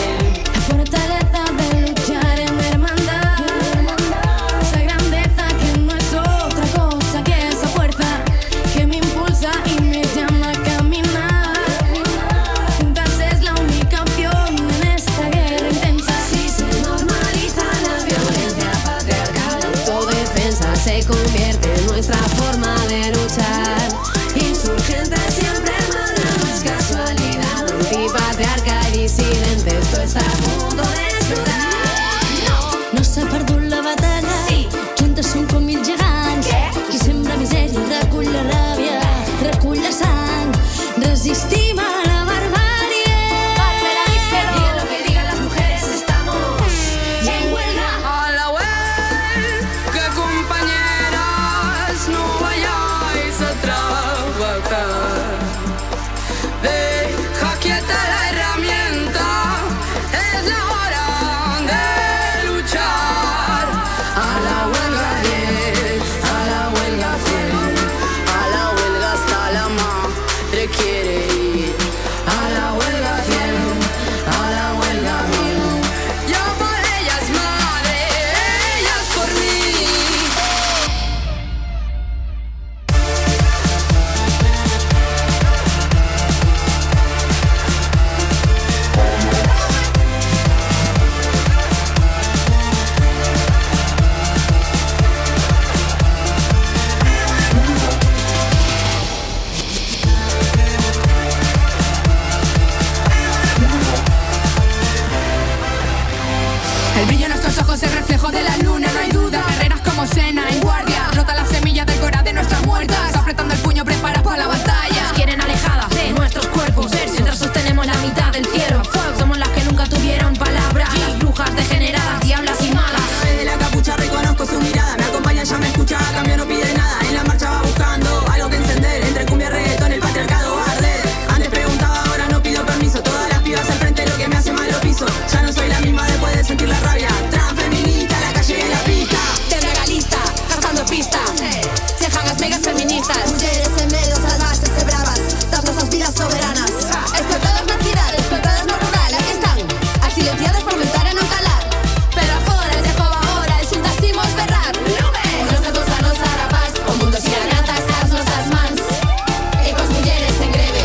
La fortaleza de luchar en hermandad. Y me llama a caminar. Juntas es la única opción en esta guerra intensa. Si se normaliza la violencia patriarcal, autodefensa se convierte en nuestra forma de luchar. Insurgente siempre manda, no es casualidad. Antipatriarca y disidente, esto está a punto de explotar. No s'ha perdut la batalla, sí. Juntes som com mil gegants, qui sembra misèria recull la ràbia, recull la sang, resistim a la barbàrie. Digan lo que digan las mujeres, estamos ya en huelga. A la huelga, compañeras, no vayáis a trabajar. Deja quieta la herramienta, es la hora de luchar. A la huelga 10, a la huelga 100, a la huelga hasta la madre quiere ir. A la huelga 100, a la huelga 1000. Yo por ellas madre, ellas por mí. El brillo en nuestros ojos es reflejo de la luna, no hay duda. Guerreras como Sena en guardia, brota la semilla del corazón de nuestras muertas. Apretando el puño, preparadas para la batalla. Nos quieren alejadas de nuestros cuerpos, mientras sostenemos la mitad del cielo. Somos las que nunca tuvieron palabras, las brujas degeneradas, diablas y malas. A través de la capucha reconozco su mirada, me acompaña, ya me escucha, a cambio no pide nada. En la marcha va buscando algo que encender, entre cumbia y reggaetón el patriarcado arde. Antes preguntaba, ahora no pido permiso, todas las pibas al frente lo que me hace mal lo piso. Ya no soy la misma después de sentir la rabia. Transfeminista, la calle y la pista. Te regalista, gastando pistas. Sejan las megas feministas. Mujeres en medio salvajes y bravas, dando esas vidas soberanas. Explotadas na cidade, explotadas no rural, aquí están. As silenciadas por mentar e non calar. Pero agora, de joven agora, e xuntas imos berrar. Nos de a nosa rapaz, o mundo sin alianzas as nosas mans. E cos mulleres en greve,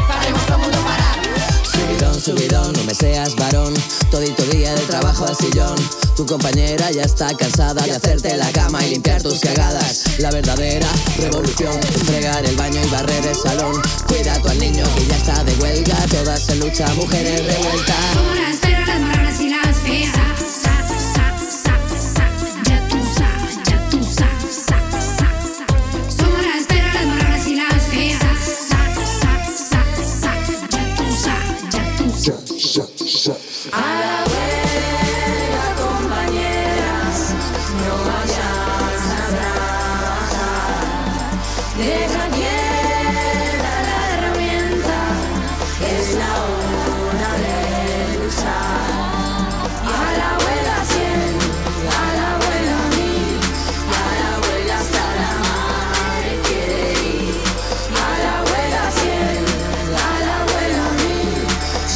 faremos o mundo parar. Subidón, subidón, no me seas varón. Todito día de trabajo al sillón. Tu compañera ya está cansada de hacerte la cama y limpiar tus cagadas. La verdadera revolución es fregar el baño y barrer el salón. Cuida tú al niño que ya está de huelga. Todas en lucha, mujeres revueltas. Duras, pero las marronas y las feas. Ya tú sabes, ya tú sabes. Deja quieta la herramienta, es la hora de luchar. A la huelga 100, a la huelga 1000, a la huelga hasta la madre quiere ir. A la huelga 100, a la huelga 1000,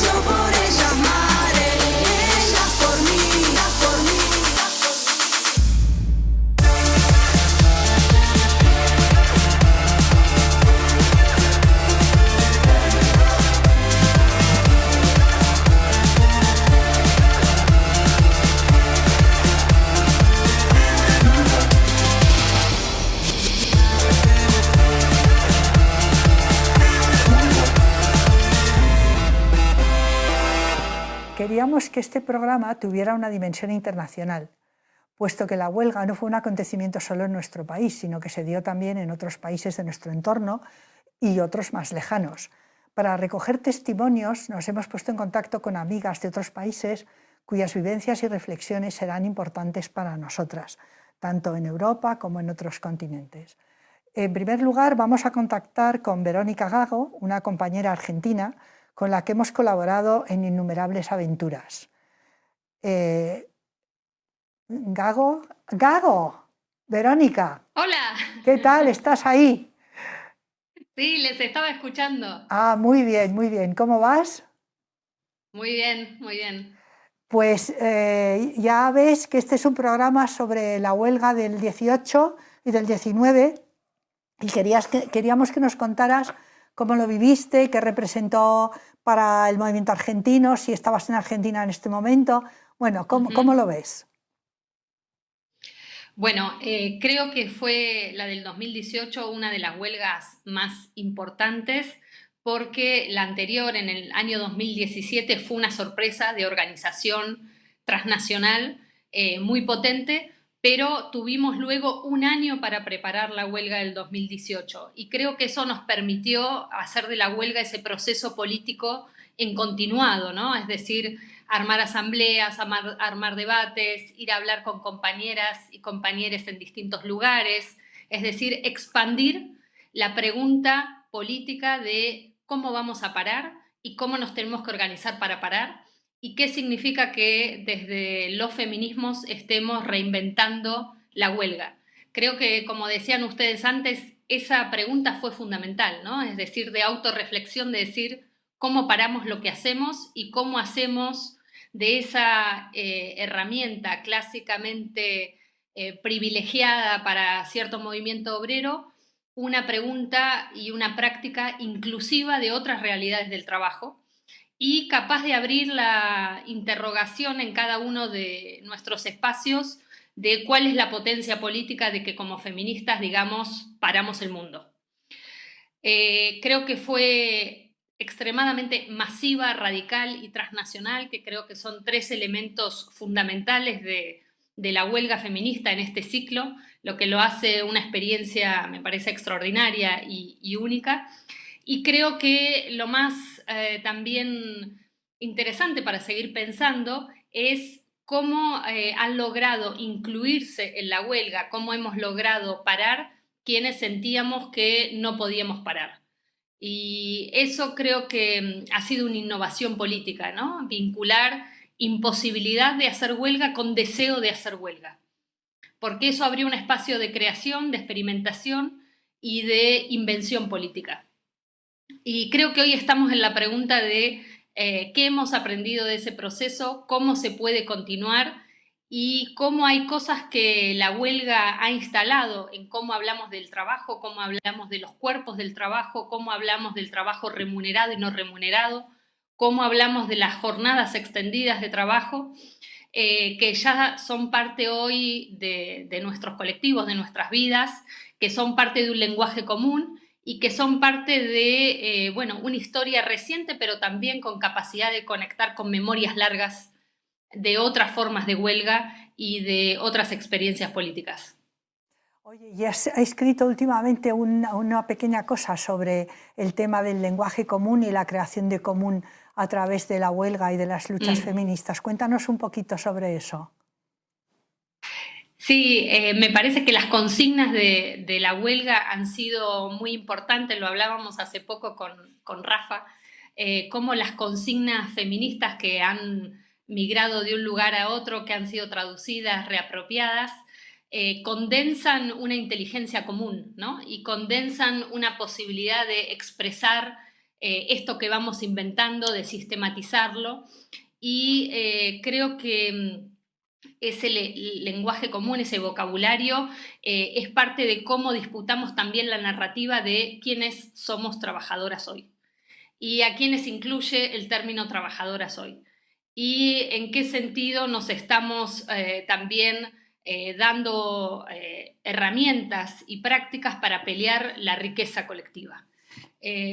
yo por ellas madre, ellas por mí, ellas por mí. Queríamos que este programa tuviera una dimensión internacional, puesto que la huelga no fue un acontecimiento solo en nuestro país, sino que se dio también en otros países de nuestro entorno y otros más lejanos. Para recoger testimonios nos hemos puesto en contacto con amigas de otros países cuyas vivencias y reflexiones serán importantes para nosotras, tanto en Europa como en otros continentes. En primer lugar, vamos a contactar con Verónica Gago, una compañera argentina con la que hemos colaborado en innumerables aventuras. Gago, Verónica. Hola. ¿Qué tal? ¿Estás ahí? Sí, les estaba escuchando. Ah, muy bien, muy bien. ¿Cómo vas? Muy bien, muy bien. Pues ya ves que este es un programa sobre la huelga del 18 y del 19 y queríamos que nos contaras cómo lo viviste, qué representó para el movimiento argentino, si estabas en Argentina en este momento. Bueno, ¿cómo lo ves? Bueno, creo que fue la del 2018 una de las huelgas más importantes porque la anterior, en el año 2017, fue una sorpresa de organización transnacional muy potente, pero tuvimos luego un año para preparar la huelga del 2018 y creo que eso nos permitió hacer de la huelga ese proceso político en continuado, ¿no? Es decir, armar asambleas, armar debates, ir a hablar con compañeras y compañeros en distintos lugares, es decir, expandir la pregunta política de cómo vamos a parar y cómo nos tenemos que organizar para parar y qué significa que desde los feminismos estemos reinventando la huelga. Creo que, como decían ustedes antes, esa pregunta fue fundamental, ¿no? Es decir, de autorreflexión, de decir cómo paramos lo que hacemos y cómo hacemos de esa herramienta clásicamente privilegiada para cierto movimiento obrero, una pregunta y una práctica inclusiva de otras realidades del trabajo y capaz de abrir la interrogación en cada uno de nuestros espacios de cuál es la potencia política de que como feministas, digamos, paramos el mundo. Creo que fue extremadamente masiva, radical y transnacional, que creo que son tres elementos fundamentales de la huelga feminista en este ciclo, lo que lo hace una experiencia, me parece, extraordinaria y única. Y creo que lo más también interesante para seguir pensando es cómo han logrado incluirse en la huelga, cómo hemos logrado parar quienes sentíamos que no podíamos parar. Y eso creo que ha sido una innovación política, ¿no? Vincular imposibilidad de hacer huelga con deseo de hacer huelga. Porque eso abrió un espacio de creación, de experimentación y de invención política. Y creo que hoy estamos en la pregunta de qué hemos aprendido de ese proceso, cómo se puede continuar y cómo hay cosas que la huelga ha instalado en cómo hablamos del trabajo, cómo hablamos de los cuerpos del trabajo, cómo hablamos del trabajo remunerado y no remunerado, cómo hablamos de las jornadas extendidas de trabajo, que ya son parte hoy de nuestros colectivos, de nuestras vidas, que son parte de un lenguaje común y que son parte de una historia reciente, pero también con capacidad de conectar con memorias largas de otras formas de huelga y de otras experiencias políticas. Oye, y has escrito últimamente una pequeña cosa sobre el tema del lenguaje común y la creación de común a través de la huelga y de las luchas feministas. Cuéntanos un poquito sobre eso. Sí, me parece que las consignas de la huelga han sido muy importantes, lo hablábamos hace poco con Rafa, cómo las consignas feministas que han migrado de un lugar a otro, que han sido traducidas, reapropiadas, condensan una inteligencia común, ¿no? Y condensan una posibilidad de expresar esto que vamos inventando, de sistematizarlo, y creo que ese lenguaje común, ese vocabulario, es parte de cómo disputamos también la narrativa de quiénes somos trabajadoras hoy y a quiénes incluye el término trabajadoras hoy y en qué sentido nos estamos también dando herramientas y prácticas para pelear la riqueza colectiva.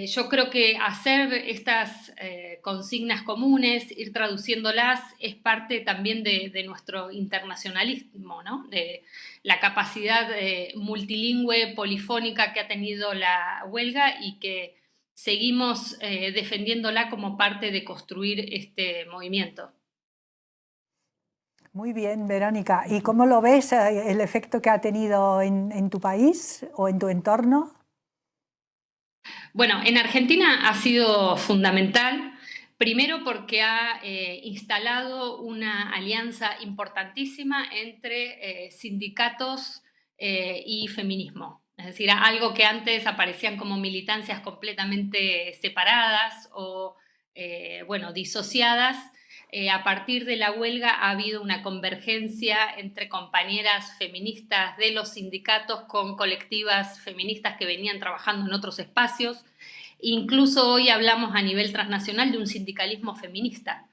Yo creo que hacer estas consignas comunes, ir traduciéndolas, es parte también de nuestro internacionalismo, ¿no? De la capacidad multilingüe, polifónica que ha tenido la huelga y que seguimos defendiéndola como parte de construir este movimiento. Muy bien, Verónica. ¿Y cómo lo ves el efecto que ha tenido en tu país o en tu entorno? Bueno, en Argentina ha sido fundamental, primero porque ha instalado una alianza importantísima entre sindicatos y feminismo. Es decir, algo que antes aparecían como militancias completamente separadas o, bueno, disociadas. A partir de la huelga ha habido una convergencia entre compañeras feministas de los sindicatos con colectivas feministas que venían trabajando en otros espacios. Incluso hoy hablamos a nivel transnacional de un sindicalismo feminista,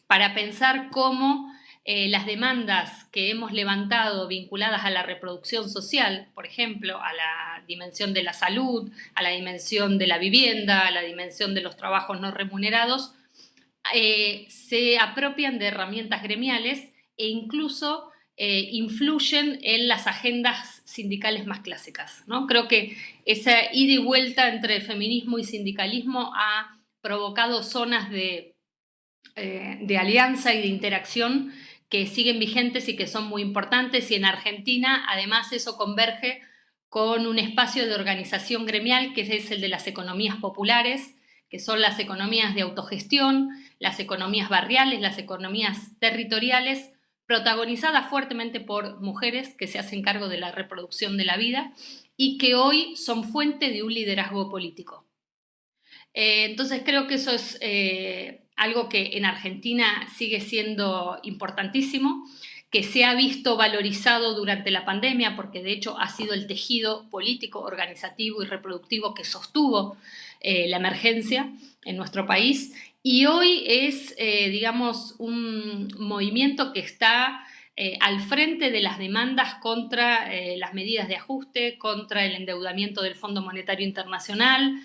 para pensar cómo las demandas que hemos levantado vinculadas a la reproducción social, por ejemplo, a la dimensión de la salud, a la dimensión de la vivienda, a la dimensión de los trabajos no remunerados, se apropian de herramientas gremiales e incluso influyen en las agendas sindicales más clásicas, ¿no? Creo que esa ida y vuelta entre feminismo y sindicalismo ha provocado zonas de alianza y de interacción que siguen vigentes y que son muy importantes, y en Argentina además eso converge con un espacio de organización gremial que es el de las economías populares, que son las economías de autogestión, las economías barriales, las economías territoriales, protagonizadas fuertemente por mujeres que se hacen cargo de la reproducción de la vida y que hoy son fuente de un liderazgo político. Entonces creo que eso es algo que en Argentina sigue siendo importantísimo, que se ha visto valorizado durante la pandemia, porque de hecho ha sido el tejido político, organizativo y reproductivo que sostuvo la emergencia en nuestro país, y hoy es, digamos, un movimiento que está al frente de las demandas contra las medidas de ajuste, contra el endeudamiento del Fondo Monetario Internacional,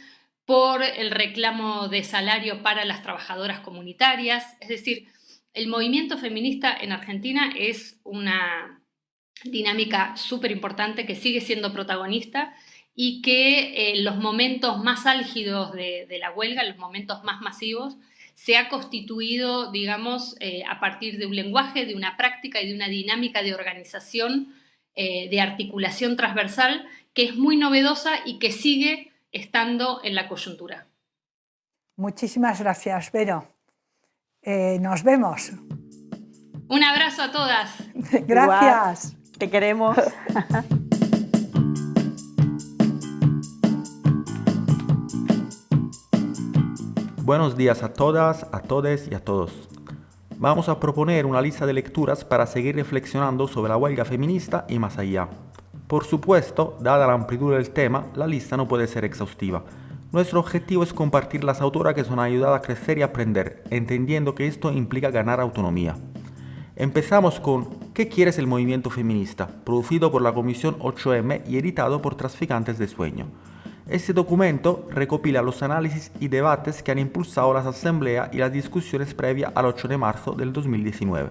por el reclamo de salario para las trabajadoras comunitarias. Es decir, el movimiento feminista en Argentina es una dinámica súper importante que sigue siendo protagonista y que en los momentos más álgidos de la huelga, en los momentos más masivos, se ha constituido, digamos, a partir de un lenguaje, de una práctica y de una dinámica de organización, de articulación transversal, que es muy novedosa y que sigue estando en la coyuntura. Muchísimas gracias, Vero. Nos vemos. Un abrazo a todas. Gracias. Igual, te queremos. Buenos días a todas, a todes y a todos. Vamos a proponer una lista de lecturas para seguir reflexionando sobre la huelga feminista y más allá. Por supuesto, dada la amplitud del tema, la lista no puede ser exhaustiva. Nuestro objetivo es compartir las autoras que nos han ayudado a crecer y aprender, entendiendo que esto implica ganar autonomía. Empezamos con ¿Qué quieres el movimiento feminista?, producido por la Comisión 8M y editado por Traficantes de Sueño. Este documento recopila los análisis y debates que han impulsado las asambleas y las discusiones previas al 8 de marzo del 2019.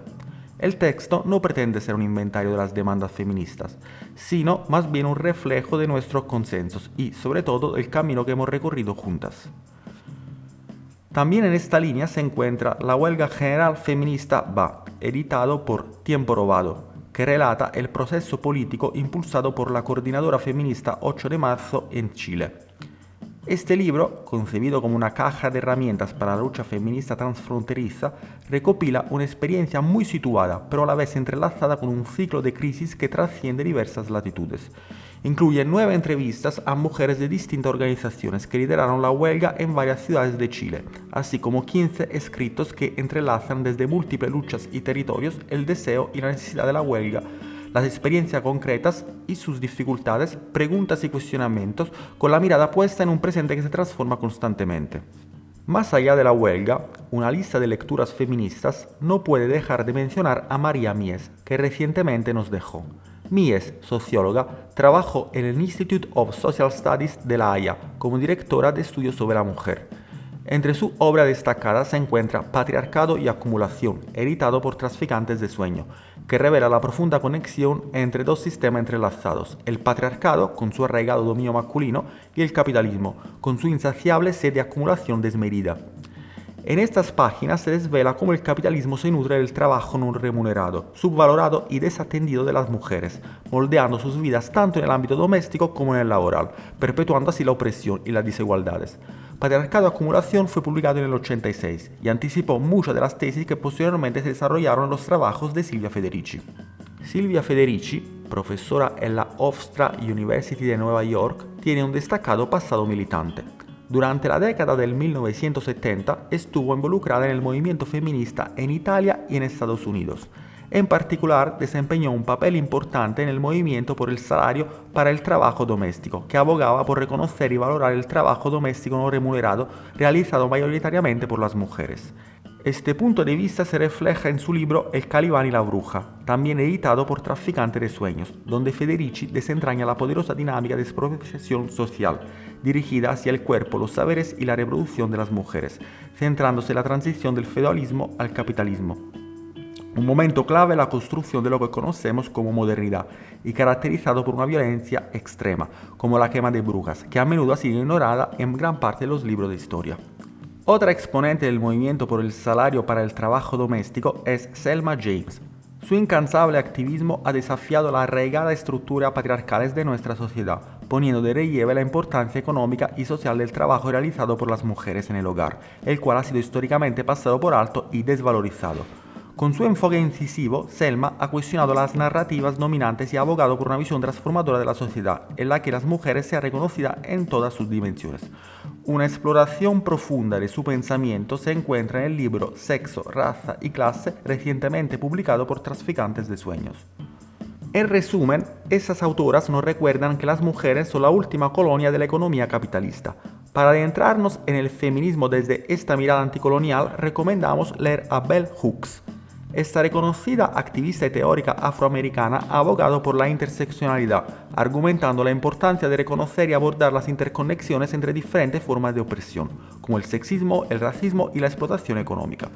El texto no pretende ser un inventario de las demandas feministas, sino más bien un reflejo de nuestros consensos y, sobre todo, el camino que hemos recorrido juntas. También en esta línea se encuentra La huelga general feminista va, editado por Tiempo Robado. que relata el proceso político impulsado por la coordinadora feminista 8 de marzo en Chile. Este libro, concebido como una caja de herramientas para la lucha feminista transfronteriza, recopila una experiencia muy situada, pero a la vez entrelazada con un ciclo de crisis que trasciende diversas latitudes. Incluye 9 entrevistas a mujeres de distintas organizaciones que lideraron la huelga en varias ciudades de Chile, así como 15 escritos que entrelazan desde múltiples luchas y territorios el deseo y la necesidad de la huelga, las experiencias concretas y sus dificultades, preguntas y cuestionamientos, con la mirada puesta en un presente que se transforma constantemente. Más allá de la huelga, una lista de lecturas feministas no puede dejar de mencionar a María Mies, que recientemente nos dejó. Mies, socióloga, trabajó en el Institute of Social Studies de La Haya como directora de estudios sobre la mujer. Entre su obra destacada se encuentra Patriarcado y Acumulación, editado por Traficantes de Sueño, que revela la profunda conexión entre dos sistemas entrelazados, el patriarcado, con su arraigado dominio masculino, y el capitalismo, con su insaciable sed de acumulación desmedida. En estas páginas se desvela cómo el capitalismo se nutre del trabajo no remunerado, subvalorado y desatendido de las mujeres, moldeando sus vidas tanto en el ámbito doméstico como en el laboral, perpetuando así la opresión y las desigualdades. Patriarcado y Acumulación fue publicado en el 86 y anticipó muchas de las tesis que posteriormente se desarrollaron en los trabajos de Silvia Federici. Silvia Federici, profesora en la Hofstra University de Nueva York, tiene un destacado pasado militante. Durante la década del 1970 estuvo involucrada en el movimiento feminista en Italia y en Estados Unidos. En particular, desempeñó un papel importante en el movimiento por el salario para el trabajo doméstico, que abogaba por reconocer y valorar el trabajo doméstico no remunerado realizado mayoritariamente por las mujeres. Este punto de vista se refleja en su libro El Calibán y la Bruja, también editado por Traficante de Sueños, donde Federici desentraña la poderosa dinámica de expropiación social, dirigida hacia el cuerpo, los saberes y la reproducción de las mujeres, centrándose en la transición del feudalismo al capitalismo. Un momento clave en la construcción de lo que conocemos como modernidad y caracterizado por una violencia extrema, como la quema de brujas, que a menudo ha sido ignorada en gran parte de los libros de historia. Otra exponente del movimiento por el salario para el trabajo doméstico es Selma James. Su incansable activismo ha desafiado la arraigada estructura patriarcales de nuestra sociedad, poniendo de relieve la importancia económica y social del trabajo realizado por las mujeres en el hogar, el cual ha sido históricamente pasado por alto y desvalorizado. Con su enfoque incisivo, Selma ha cuestionado las narrativas dominantes y ha abogado por una visión transformadora de la sociedad, en la que las mujeres sean reconocidas en todas sus dimensiones. Una exploración profunda de su pensamiento se encuentra en el libro Sexo, Raza y Clase, recientemente publicado por Traficantes de Sueños. En resumen, esas autoras nos recuerdan que las mujeres son la última colonia de la economía capitalista. Para adentrarnos en el feminismo desde esta mirada anticolonial, recomendamos leer a Bell Hooks. Esta reconocida activista y teórica afroamericana ha abogado por la interseccionalidad, argumentando la importancia de reconocer y abordar las interconexiones entre diferentes formas de opresión, como el sexismo, el racismo y la explotación económica.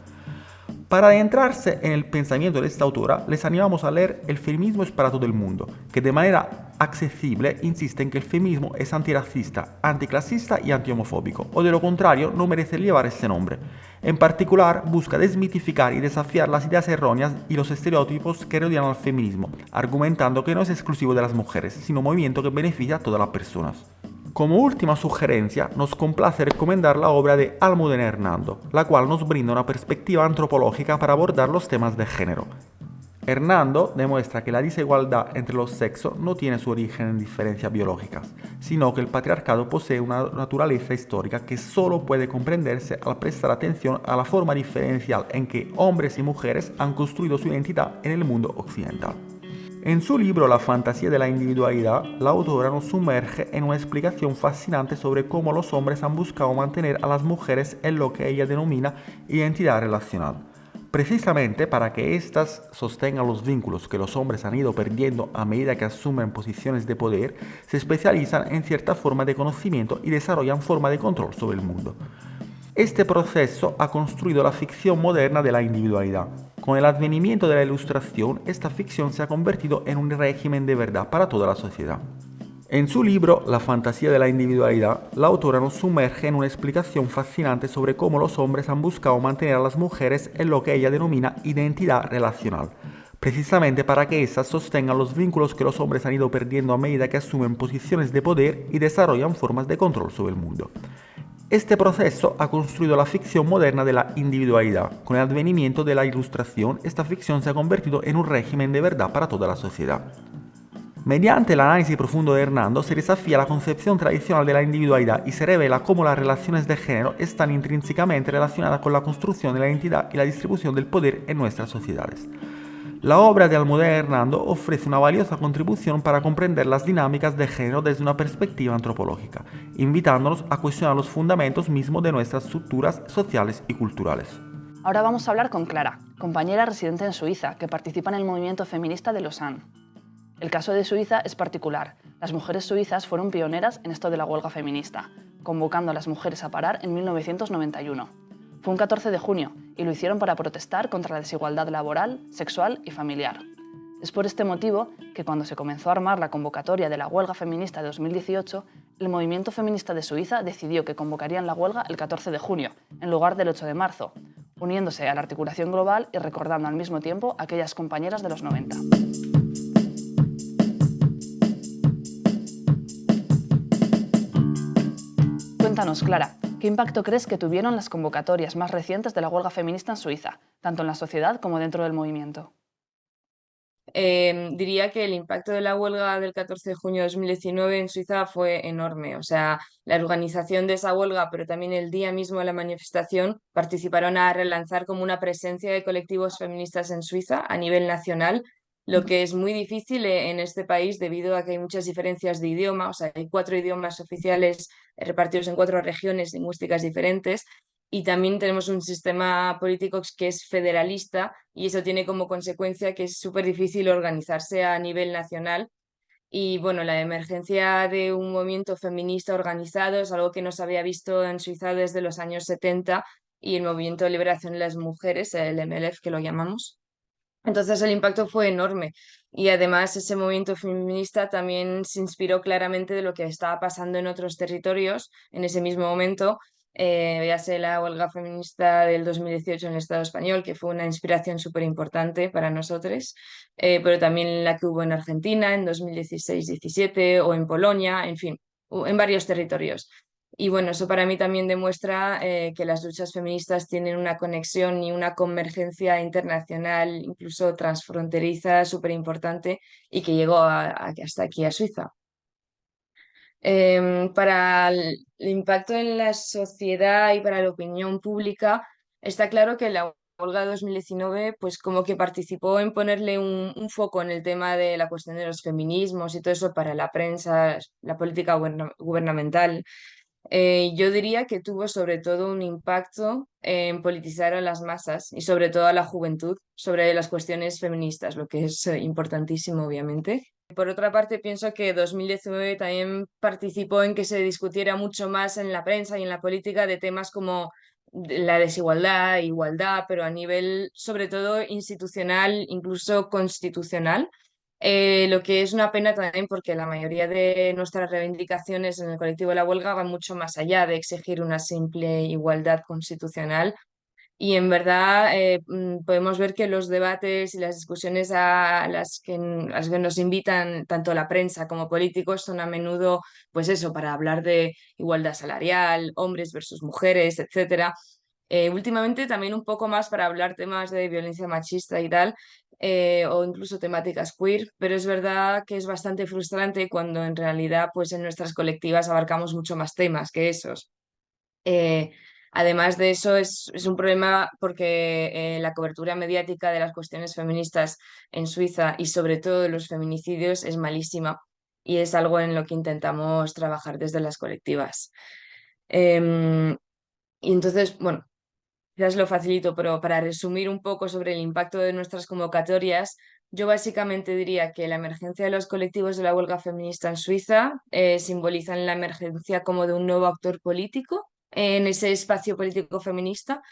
Para adentrarse en el pensamiento de esta autora, les animamos a leer El feminismo es para todo el mundo, que de manera accesible insiste en que el feminismo es antirracista, anticlasista y antihomofóbico, o de lo contrario no merece llevar ese nombre. En particular, busca desmitificar y desafiar las ideas erróneas y los estereotipos que rodean al feminismo, argumentando que no es exclusivo de las mujeres, sino un movimiento que beneficia a todas las personas. Como última sugerencia, nos complace recomendar la obra de Almudena Hernando, la cual nos brinda una perspectiva antropológica para abordar los temas de género. Hernando demuestra que la desigualdad entre los sexos no tiene su origen en diferencias biológicas, sino que el patriarcado posee una naturaleza histórica que solo puede comprenderse al prestar atención a la forma diferencial en que hombres y mujeres han construido su identidad en el mundo occidental. En su libro La fantasía de la individualidad, la autora nos sumerge en una explicación fascinante sobre cómo los hombres han buscado mantener a las mujeres en lo que ella denomina identidad relacional, precisamente para que éstas sostengan los vínculos que los hombres han ido perdiendo a medida que asumen posiciones de poder, se especializan en cierta forma de conocimiento y desarrollan forma de control sobre el mundo. Este proceso ha construido la ficción moderna de la individualidad. Con el advenimiento de la Ilustración, esta ficción se ha convertido en un régimen de verdad para toda la sociedad. En su libro La fantasía de la individualidad, la autora nos sumerge en una explicación fascinante sobre cómo los hombres han buscado mantener a las mujeres en lo que ella denomina identidad relacional, precisamente para que éstas sostengan los vínculos que los hombres han ido perdiendo a medida que asumen posiciones de poder y desarrollan formas de control sobre el mundo. Este proceso ha construido la ficción moderna de la individualidad. Con el advenimiento de la Ilustración, esta ficción se ha convertido en un régimen de verdad para toda la sociedad. Mediante el análisis profundo de Hernando se desafía la concepción tradicional de la individualidad y se revela cómo las relaciones de género están intrínsecamente relacionadas con la construcción de la identidad y la distribución del poder en nuestras sociedades. La obra de Almudena Hernando ofrece una valiosa contribución para comprender las dinámicas de género desde una perspectiva antropológica, invitándonos a cuestionar los fundamentos mismos de nuestras estructuras sociales y culturales. Ahora vamos a hablar con Clara, compañera residente en Suiza, que participa en el movimiento feminista de Lausanne. El caso de Suiza es particular. Las mujeres suizas fueron pioneras en esto de la huelga feminista, convocando a las mujeres a parar en 1991. Fue un 14 de junio y lo hicieron para protestar contra la desigualdad laboral, sexual y familiar. Es por este motivo que cuando se comenzó a armar la convocatoria de la huelga feminista de 2018, el movimiento feminista de Suiza decidió que convocarían la huelga el 14 de junio, en lugar del 8 de marzo, uniéndose a la articulación global y recordando al mismo tiempo a aquellas compañeras de los 90. Cuéntanos, Clara, ¿qué impacto crees que tuvieron las convocatorias más recientes de la huelga feminista en Suiza, tanto en la sociedad como dentro del movimiento? Diría que el impacto de la huelga del 14 de junio de 2019 en Suiza fue enorme. O sea, la organización de esa huelga, pero también el día mismo de la manifestación, participaron a relanzar como una presencia de colectivos feministas en Suiza a nivel nacional, lo que es muy difícil en este país debido a que hay muchas diferencias de idioma. O sea, hay 4 idiomas oficiales repartidos en 4 regiones lingüísticas diferentes. Y también tenemos un sistema político que es federalista y eso tiene como consecuencia que es súper difícil organizarse a nivel nacional. Y bueno, la emergencia de un movimiento feminista organizado es algo que no se había visto en Suiza desde los años 70 y el movimiento de liberación de las mujeres, el MLF que lo llamamos. Entonces el impacto fue enorme y además ese movimiento feminista también se inspiró claramente de lo que estaba pasando en otros territorios en ese mismo momento. Véase la huelga feminista del 2018 en el Estado español, que fue una inspiración súper importante para nosotros, pero también la que hubo en Argentina en 2016-17 o en Polonia, en fin, en varios territorios. Y bueno, eso para mí también demuestra que las luchas feministas tienen una conexión y una convergencia internacional, incluso transfronteriza, súper importante y que llegó hasta aquí a Suiza. Para el impacto en la sociedad y para la opinión pública, está claro que la huelga de 2019 pues como que participó en ponerle un foco en el tema de la cuestión de los feminismos y todo eso para la prensa, la política gubernamental. Yo diría que tuvo sobre todo un impacto en politizar a las masas y sobre todo a la juventud sobre las cuestiones feministas, lo que es importantísimo, obviamente. Por otra parte, pienso que 2019 también participó en que se discutiera mucho más en la prensa y en la política de temas como la desigualdad, igualdad, pero a nivel sobre todo institucional, incluso constitucional. Lo que es una pena también porque la mayoría de nuestras reivindicaciones en el colectivo de la huelga van mucho más allá de exigir una simple igualdad constitucional. Y en verdad podemos ver que los debates y las discusiones a las que nos invitan tanto la prensa como políticos son a menudo, pues eso, para hablar de igualdad salarial, hombres versus mujeres, etcétera. Últimamente también un poco más para hablar temas de violencia machista y tal, o incluso temáticas queer, pero es verdad que es bastante frustrante cuando en realidad pues en nuestras colectivas abarcamos mucho más temas que esos. Además de eso, es un problema porque la cobertura mediática de las cuestiones feministas en Suiza y sobre todo de los feminicidios es malísima y es algo en lo que intentamos trabajar desde las colectivas. Y entonces, bueno, quizás lo facilito, pero para resumir un poco sobre el impacto de nuestras convocatorias, yo básicamente diría que la emergencia de los colectivos de la huelga feminista en Suiza simbolizan la emergencia como de un nuevo actor político en ese espacio político feminista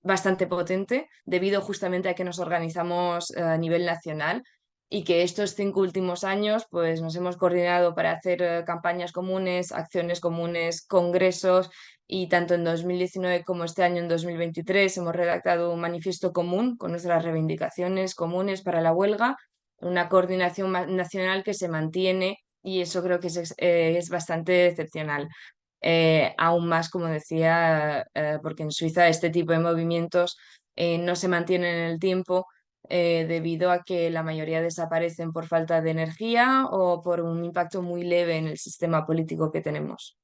bastante potente, debido justamente a que nos organizamos a nivel nacional y que estos 5 últimos años pues nos hemos coordinado para hacer campañas comunes, acciones comunes, congresos, y tanto en 2019 como este año en 2023 hemos redactado un manifiesto común con nuestras reivindicaciones comunes para la huelga, una coordinación nacional que se mantiene, y eso creo que es bastante excepcional. Aún más, como decía, porque en Suiza este tipo de movimientos no se mantienen en el tiempo, debido a que la mayoría desaparecen por falta de energía o por un impacto muy leve en el sistema político que tenemos.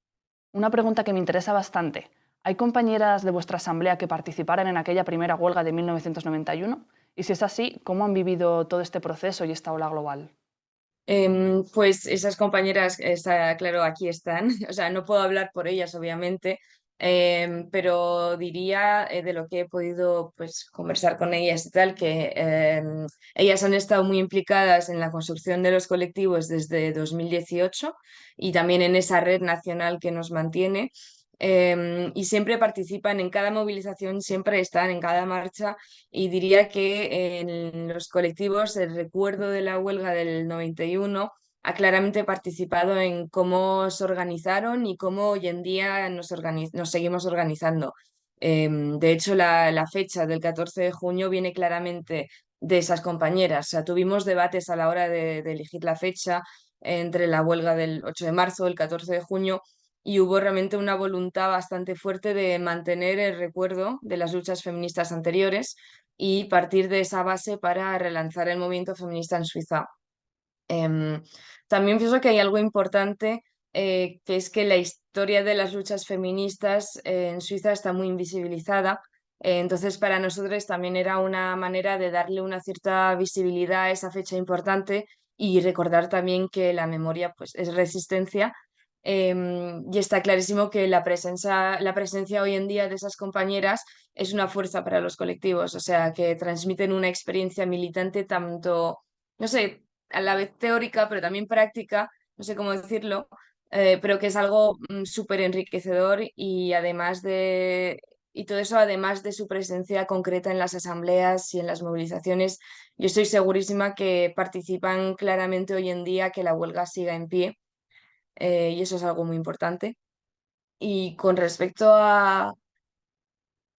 Una pregunta que me interesa bastante. ¿Hay compañeras de vuestra asamblea que participaran en aquella primera huelga de 1991? Y si es así, ¿cómo han vivido todo este proceso y esta ola global? Pues esas compañeras, claro, aquí están. O sea, no puedo hablar por ellas, obviamente, pero diría de lo que he podido pues, conversar con ellas y tal, que ellas han estado muy implicadas en la construcción de los colectivos desde 2018 y también en esa red nacional que nos mantiene. Y siempre participan en cada movilización, siempre están en cada marcha, y diría que en los colectivos el recuerdo de la huelga del 91 ha claramente participado en cómo se organizaron y cómo hoy en día nos seguimos organizando. De hecho, la fecha del 14 de junio viene claramente de esas compañeras. O sea, tuvimos debates a la hora de elegir la fecha entre la huelga del 8 de marzo, el 14 de junio, y hubo realmente una voluntad bastante fuerte de mantener el recuerdo de las luchas feministas anteriores y partir de esa base para relanzar el movimiento feminista en Suiza. También pienso que hay algo importante, que es que la historia de las luchas feministas en Suiza está muy invisibilizada. Entonces, para nosotros también era una manera de darle una cierta visibilidad a esa fecha importante y recordar también que la memoria pues, es resistencia. Y está clarísimo que la presencia hoy en día de esas compañeras es una fuerza para los colectivos, o sea, que transmiten una experiencia militante tanto, no sé, a la vez teórica, pero también práctica, no sé cómo decirlo, pero que es algo súper enriquecedor, y además y todo eso además de su presencia concreta en las asambleas y en las movilizaciones, yo estoy segurísima que participan claramente hoy en día que la huelga siga en pie, y eso es algo muy importante. Y con respecto a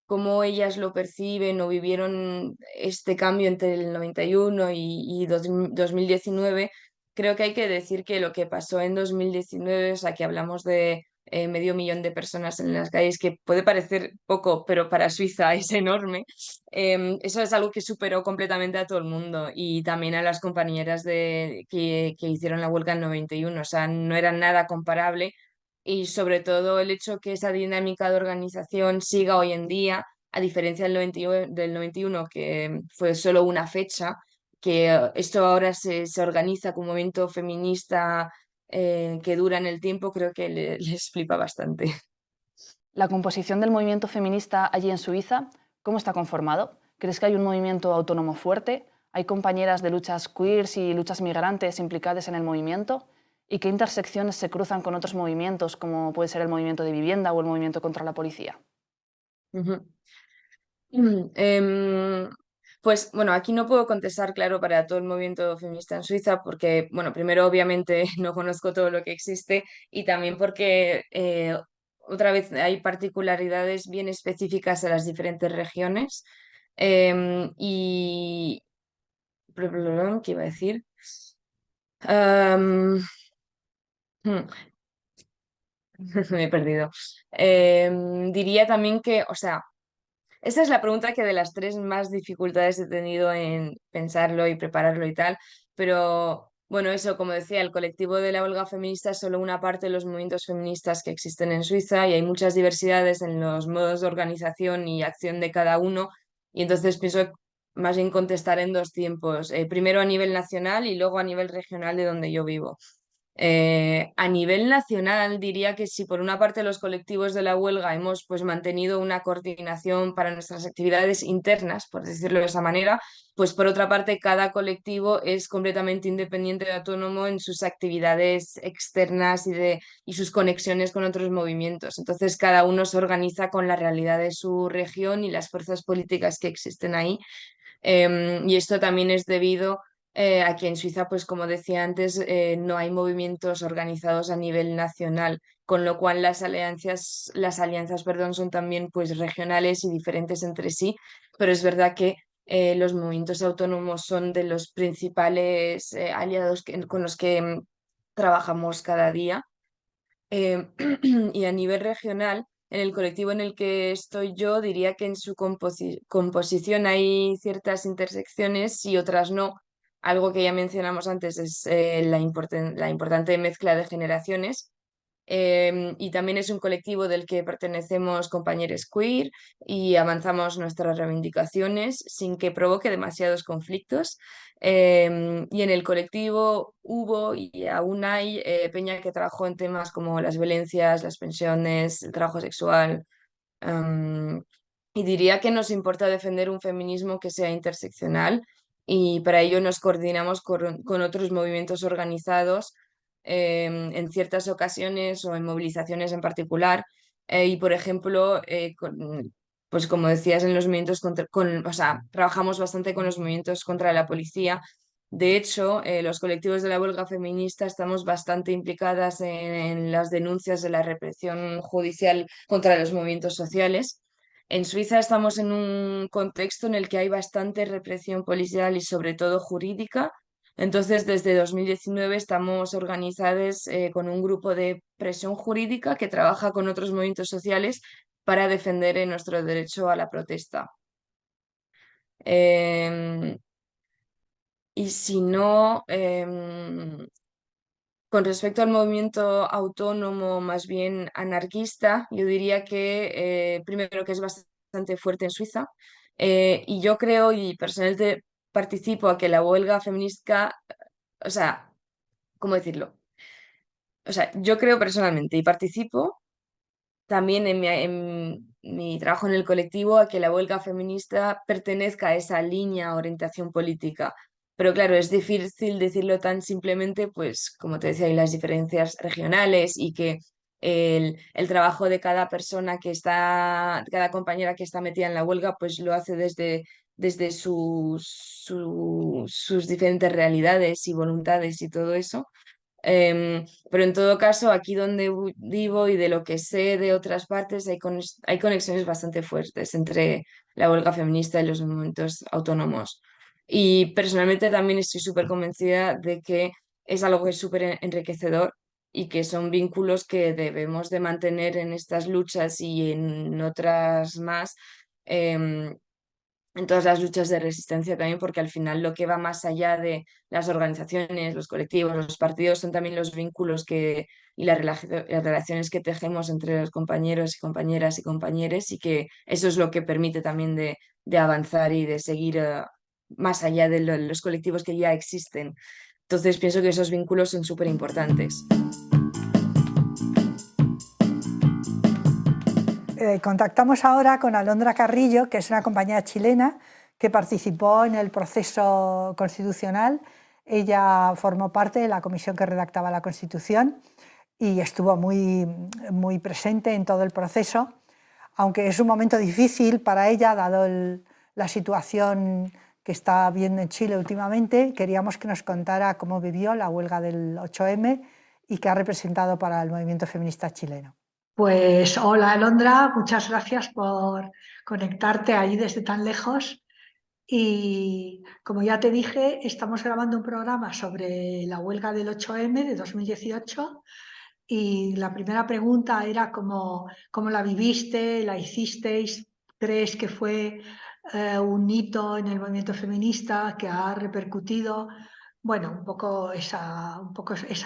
cómo ellas lo perciben o vivieron este cambio entre el 91 y 2019, creo que hay que decir que lo que pasó en 2019, o sea, que hablamos de 500.000 de personas en las calles, que puede parecer poco, pero para Suiza es enorme. Eso es algo que superó completamente a todo el mundo y también a las compañeras que hicieron la huelga en 91, o sea, no era nada comparable, y sobre todo el hecho que esa dinámica de organización siga hoy en día, a diferencia del 91, que fue solo una fecha, que esto ahora se organiza como un movimiento feminista que dura en el tiempo, creo que les flipa bastante. La composición del movimiento feminista allí en Suiza, ¿cómo está conformado? ¿Crees que hay un movimiento autónomo fuerte? ¿Hay compañeras de luchas queers y luchas migrantes implicadas en el movimiento? ¿Y qué intersecciones se cruzan con otros movimientos, como puede ser el movimiento de vivienda o el movimiento contra la policía? Pues bueno, aquí no puedo contestar, claro, para todo el movimiento feminista en Suiza, porque, bueno, primero obviamente no conozco todo lo que existe, y también porque otra vez hay particularidades bien específicas en las diferentes regiones. Y ¿qué iba a decir? Am, hmm, Me he perdido. Diría también que, o sea, esta es la pregunta que de las tres más dificultades he tenido en pensarlo y prepararlo y tal, pero bueno, eso, como decía, el colectivo de la huelga feminista es solo una parte de los movimientos feministas que existen en Suiza, y hay muchas diversidades en los modos de organización y acción de cada uno, y entonces pienso más bien contestar en dos tiempos, primero a nivel nacional y luego a nivel regional de donde yo vivo. A nivel nacional diría que si por una parte los colectivos de la huelga hemos pues mantenido una coordinación para nuestras actividades internas, por decirlo de esa manera, pues por otra parte cada colectivo es completamente independiente y autónomo en sus actividades externas y sus conexiones con otros movimientos. Entonces cada uno se organiza con la realidad de su región y las fuerzas políticas que existen ahí. Y esto también es debido Aquí en Suiza, pues como decía antes, no hay movimientos organizados a nivel nacional, con lo cual las alianzas, perdón, son también pues regionales y diferentes entre sí, pero es verdad que los movimientos autónomos son de los principales aliados con los que trabajamos cada día. Y a nivel regional, en el colectivo en el que estoy yo, diría que en su composición hay ciertas intersecciones y otras no. Algo que ya mencionamos antes es la importante mezcla de generaciones. Y también es un colectivo del que pertenecemos compañeros queer y avanzamos nuestras reivindicaciones sin que provoque demasiados conflictos. Y en el colectivo hubo y aún hay peña que trabajó en temas como las violencias, las pensiones, el trabajo sexual. Y diría que nos importa defender un feminismo que sea interseccional y para ello nos coordinamos con otros movimientos organizados en ciertas ocasiones o en movilizaciones en particular. Y por ejemplo, pues como decías, en los movimientos o sea, trabajamos bastante con los movimientos contra la policía. De hecho, los colectivos de la huelga feminista estamos bastante implicadas en las denuncias de la represión judicial contra los movimientos sociales. En Suiza estamos en un contexto en el que hay bastante represión policial y sobre todo jurídica. Entonces, desde 2019 estamos organizados con un grupo de presión jurídica que trabaja con otros movimientos sociales para defender nuestro derecho a la protesta. Em, y si no, con respecto al movimiento autónomo, más bien anarquista, yo diría que primero que es bastante fuerte en Suiza y yo creo y personalmente participo a que la huelga feminista, o sea, ¿cómo decirlo? O sea, yo creo personalmente y participo también en mi trabajo en el colectivo a que la huelga feminista pertenezca a esa línea orientación política. Pero claro, es difícil decirlo tan simplemente, pues como te decía, hay las diferencias regionales y que el trabajo de cada persona cada compañera que está metida en la huelga, pues lo hace desde sus diferentes realidades y voluntades y todo eso. Pero en todo caso, aquí donde vivo y de lo que sé de otras partes, hay conexiones bastante fuertes entre la huelga feminista y los movimientos autónomos. Y personalmente también estoy súper convencida de que es algo que es súper enriquecedor y que son vínculos que debemos de mantener en estas luchas y en otras más. em, en todas las luchas de resistencia también, porque al final lo que va más allá de las organizaciones, los colectivos, los partidos, son también los vínculos y las relaciones que tejemos entre los compañeros y compañeras y compañeros, y que eso es lo que permite también de avanzar y de seguir más allá de los colectivos que ya existen. Entonces pienso que esos vínculos son súper importantes. Contactamos ahora con Alondra Carrillo, que es una compañera chilena que participó en el proceso constitucional. Ella formó parte de la comisión que redactaba la Constitución y estuvo muy, muy presente en todo el proceso, aunque es un momento difícil para ella, dado la situación que está viendo en Chile últimamente. Queríamos que nos contara cómo vivió la huelga del 8M y qué ha representado para el movimiento feminista chileno. Pues hola Alondra, muchas gracias por conectarte ahí desde tan lejos. Y como ya te dije, estamos grabando un programa sobre la huelga del 8M de 2018 y la primera pregunta era cómo la viviste, la hicisteis, crees que fue un hito en el movimiento feminista que ha repercutido. Bueno, un poco esa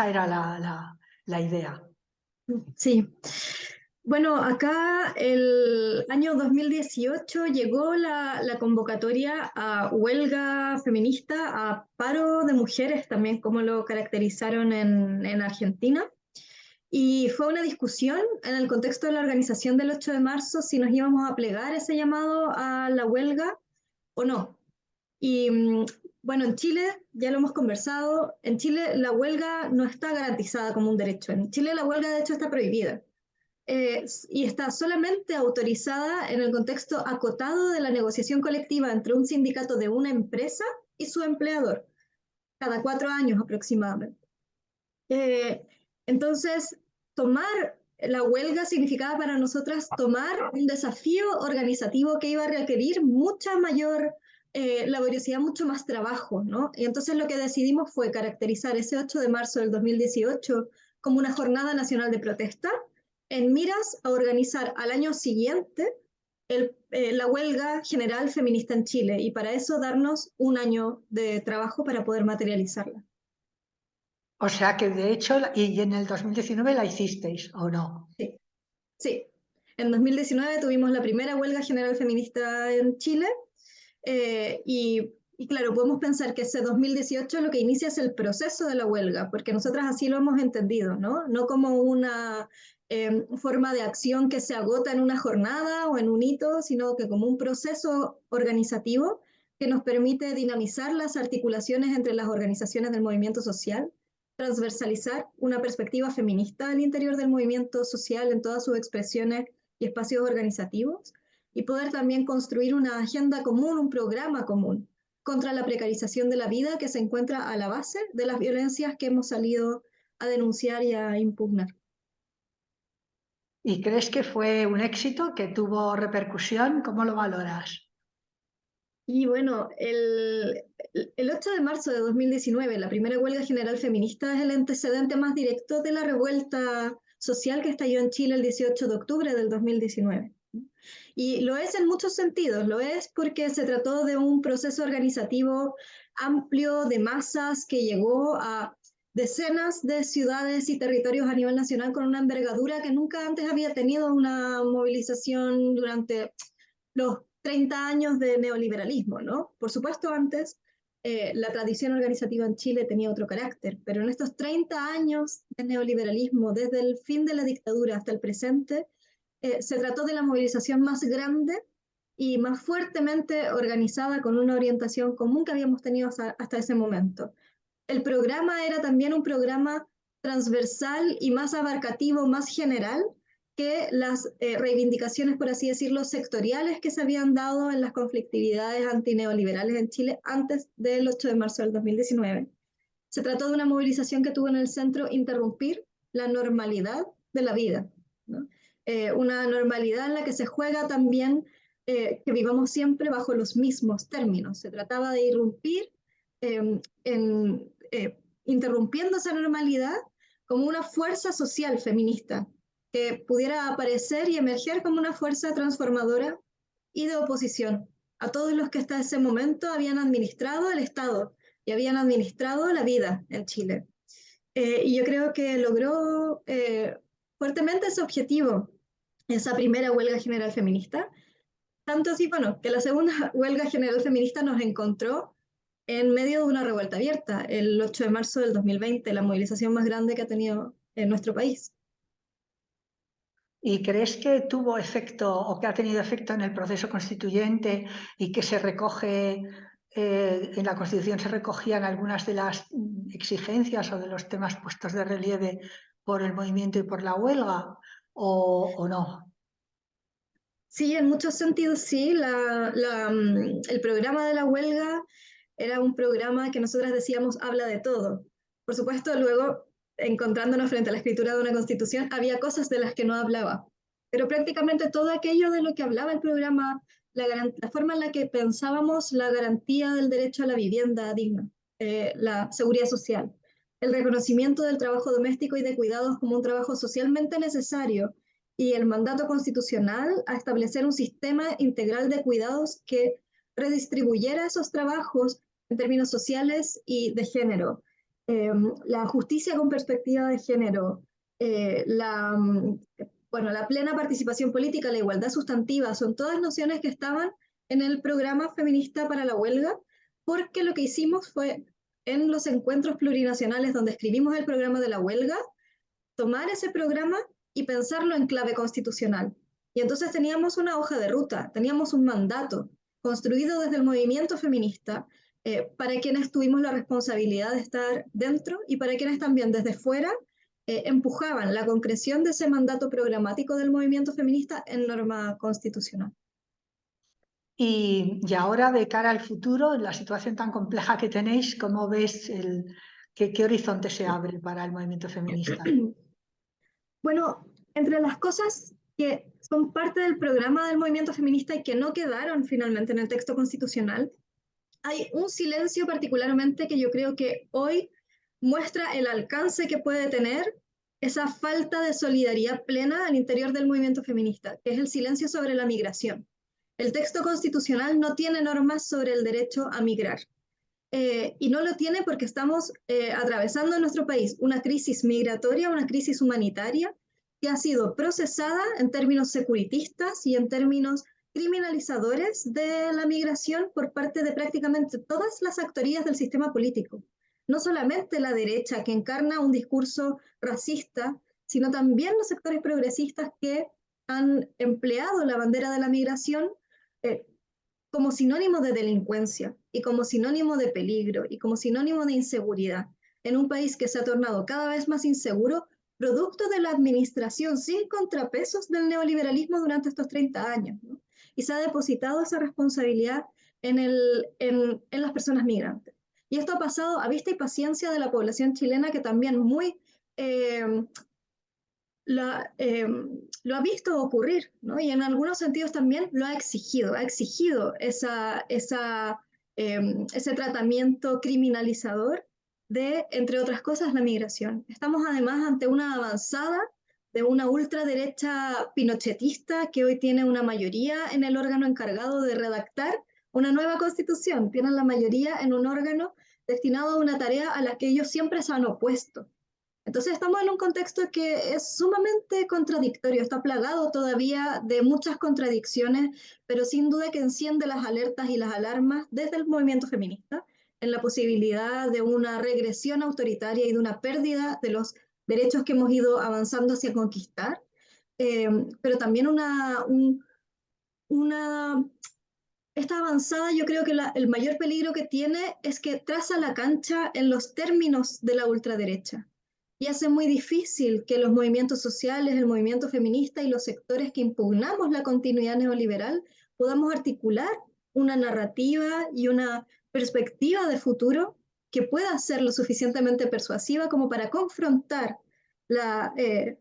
era la idea. Sí. Bueno, acá el año 2018 llegó la convocatoria a huelga feminista, a paro de mujeres, también como lo caracterizaron en Argentina. Y fue una discusión en el contexto de la organización del 8 de marzo si nos íbamos a plegar ese llamado a la huelga o no. Y bueno, en Chile, ya lo hemos conversado, en Chile la huelga no está garantizada como un derecho. En Chile la huelga de hecho está prohibida. Y está solamente autorizada en el contexto acotado de la negociación colectiva entre un sindicato de una empresa y su empleador. cada 4 años aproximadamente. Entonces, tomar la huelga significaba para nosotras tomar un desafío organizativo que iba a requerir mucha mayor laboriosidad, mucho más trabajo, ¿no? Y entonces lo que decidimos fue caracterizar ese 8 de marzo del 2018 como una jornada nacional de protesta, en miras a organizar al año siguiente la huelga general feminista en Chile, y para eso darnos un año de trabajo para poder materializarla. O sea que de hecho, y en el 2019 la hicisteis, ¿o no? Sí, sí. En 2019 tuvimos la primera huelga general feminista en Chile, y claro, podemos pensar que ese 2018 lo que inicia es el proceso de la huelga, porque nosotras así lo hemos entendido, ¿no? No como una forma de acción que se agota en una jornada o en un hito, sino que como un proceso organizativo que nos permite dinamizar las articulaciones entre las organizaciones del movimiento social, transversalizar una perspectiva feminista al interior del movimiento social en todas sus expresiones y espacios organizativos, y poder también construir una agenda común, un programa común contra la precarización de la vida que se encuentra a la base de las violencias que hemos salido a denunciar y a impugnar. ¿Y crees que fue un éxito, que tuvo repercusión? ¿Cómo lo valoras? Y bueno, el 8 de marzo de 2019, la primera huelga general feminista, es el antecedente más directo de la revuelta social que estalló en Chile el 18 de octubre del 2019. Y lo es en muchos sentidos, lo es porque se trató de un proceso organizativo amplio de masas que llegó a decenas de ciudades y territorios a nivel nacional con una envergadura que nunca antes había tenido una movilización durante los 30 años de neoliberalismo, ¿no? Por supuesto, antes la tradición organizativa en Chile tenía otro carácter, pero en estos 30 años de neoliberalismo, desde el fin de la dictadura hasta el presente, se trató de la movilización más grande y más fuertemente organizada, con una orientación común que habíamos tenido hasta ese momento. El programa era también un programa transversal y más abarcativo, más general que las reivindicaciones, por así decirlo, sectoriales que se habían dado en las conflictividades antineoliberales en Chile antes del 8 de marzo del 2019. Se trató de una movilización que tuvo en el centro interrumpir la normalidad de la vida, ¿no? Una normalidad en la que se juega también que vivamos siempre bajo los mismos términos. Se trataba de irrumpir interrumpiendo esa normalidad como una fuerza social feminista que pudiera aparecer y emerger como una fuerza transformadora y de oposición a todos los que hasta ese momento habían administrado el Estado y habían administrado la vida en Chile. Y yo creo que logró fuertemente ese objetivo, esa primera huelga general feminista. Tanto así, bueno, que la segunda huelga general feminista nos encontró en medio de una revuelta abierta, el 8 de marzo del 2020, la movilización más grande que ha tenido en nuestro país. ¿Y crees que tuvo efecto o que ha tenido efecto en el proceso constituyente y que se recoge, en la Constitución se recogían algunas de las exigencias o de los temas puestos de relieve por el movimiento y por la huelga, o no? Sí, en muchos sentidos sí. El programa de la huelga era un programa que nosotras decíamos habla de todo. Por supuesto, luego, encontrándonos frente a la escritura de una constitución, había cosas de las que no hablaba. Pero prácticamente todo aquello de lo que hablaba el programa, la forma en la que pensábamos la garantía del derecho a la vivienda digna, la seguridad social, el reconocimiento del trabajo doméstico y de cuidados como un trabajo socialmente necesario, y el mandato constitucional a establecer un sistema integral de cuidados que redistribuyera esos trabajos en términos sociales y de género, la justicia con perspectiva de género, la plena participación política, la igualdad sustantiva, son todas nociones que estaban en el programa feminista para la huelga, porque lo que hicimos fue, en los encuentros plurinacionales donde escribimos el programa de la huelga, tomar ese programa y pensarlo en clave constitucional. Y entonces teníamos una hoja de ruta, teníamos un mandato construido desde el movimiento feminista para quienes tuvimos la responsabilidad de estar dentro y para quienes también desde fuera empujaban la concreción de ese mandato programático del movimiento feminista en norma constitucional. Y ahora, de cara al futuro, en la situación tan compleja que tenéis, ¿cómo ves qué horizonte se abre para el movimiento feminista? Bueno, entre las cosas que son parte del programa del movimiento feminista y que no quedaron finalmente en el texto constitucional, hay un silencio particularmente que yo creo que hoy muestra el alcance que puede tener esa falta de solidaridad plena al interior del movimiento feminista, que es el silencio sobre la migración. El texto constitucional no tiene normas sobre el derecho a migrar. Y no lo tiene porque estamos atravesando en nuestro país una crisis migratoria, una crisis humanitaria, que ha sido procesada en términos securitistas y en términos criminalizadores de la migración por parte de prácticamente todas las actorías del sistema político. No solamente la derecha, que encarna un discurso racista, sino también los sectores progresistas que han empleado la bandera de la migración como sinónimo de delincuencia y como sinónimo de peligro y como sinónimo de inseguridad en un país que se ha tornado cada vez más inseguro, producto de la administración sin contrapesos del neoliberalismo durante estos 30 años, ¿no? Y se ha depositado esa responsabilidad en las personas migrantes. Y esto ha pasado a vista y paciencia de la población chilena, que también muy lo ha visto ocurrir, ¿no? Y en algunos sentidos también lo ha exigido ese tratamiento criminalizador de, entre otras cosas, la migración. Estamos además ante una avanzada de una ultraderecha pinochetista que hoy tiene una mayoría en el órgano encargado de redactar una nueva constitución. Tienen la mayoría en un órgano destinado a una tarea a la que ellos siempre se han opuesto. Entonces estamos en un contexto que es sumamente contradictorio, está plagado todavía de muchas contradicciones, pero sin duda que enciende las alertas y las alarmas desde el movimiento feminista en la posibilidad de una regresión autoritaria y de una pérdida de los derechos que hemos ido avanzando hacia conquistar, pero también esta avanzada, yo creo que el mayor peligro que tiene es que traza la cancha en los términos de la ultraderecha y hace muy difícil que los movimientos sociales, el movimiento feminista y los sectores que impugnamos la continuidad neoliberal podamos articular una narrativa y una perspectiva de futuro que pueda ser lo suficientemente persuasiva como para confrontar la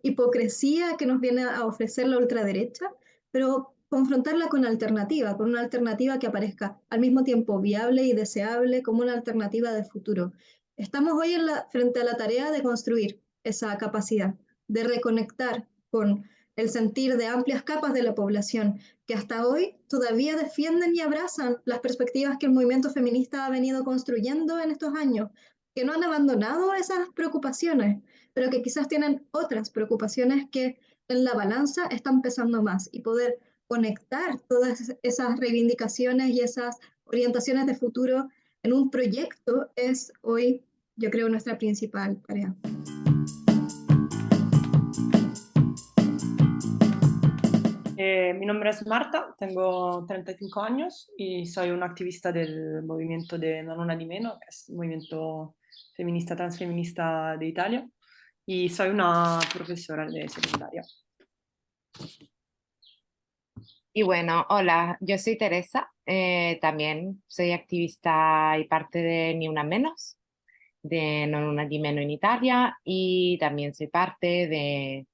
hipocresía que nos viene a ofrecer la ultraderecha, pero confrontarla con alternativa, con una alternativa que aparezca al mismo tiempo viable y deseable como una alternativa de futuro. Estamos hoy frente a la tarea de construir esa capacidad, de reconectar con el sentir de amplias capas de la población que hasta hoy todavía defienden y abrazan las perspectivas que el movimiento feminista ha venido construyendo en estos años, que no han abandonado esas preocupaciones, pero que quizás tienen otras preocupaciones que en la balanza están pesando más, y poder conectar todas esas reivindicaciones y esas orientaciones de futuro en un proyecto es hoy, yo creo, nuestra principal tarea. Mi nombre es Marta, tengo 35 años y soy una activista del movimiento de Non Una Di Meno, que es un movimiento feminista, transfeminista de Italia, y soy una profesora de secundaria. Y bueno, hola, yo soy Teresa, también soy activista y parte de Ni Una Menos, de Non Una Di Meno en Italia, y también soy parte de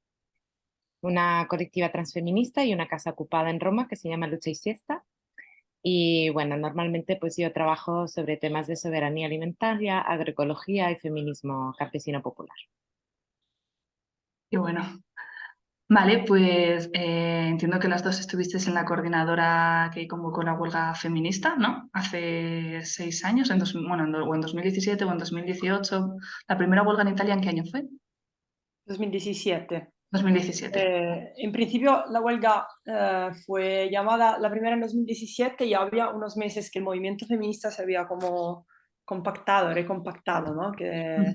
una colectiva transfeminista y una casa ocupada en Roma que se llama Lucha y Siesta. Y bueno, normalmente pues yo trabajo sobre temas de soberanía alimentaria, agroecología y feminismo campesino popular. Y bueno, vale, pues entiendo que las dos estuvisteis en la coordinadora que convocó la huelga feminista, ¿no? Hace 6 años, o en 2017 o en 2018. ¿La primera huelga en Italia en qué año fue? 2017. 2017. En principio la huelga fue llamada la primera en 2017 y había unos meses que el movimiento feminista se había como recompactado, ¿no? Que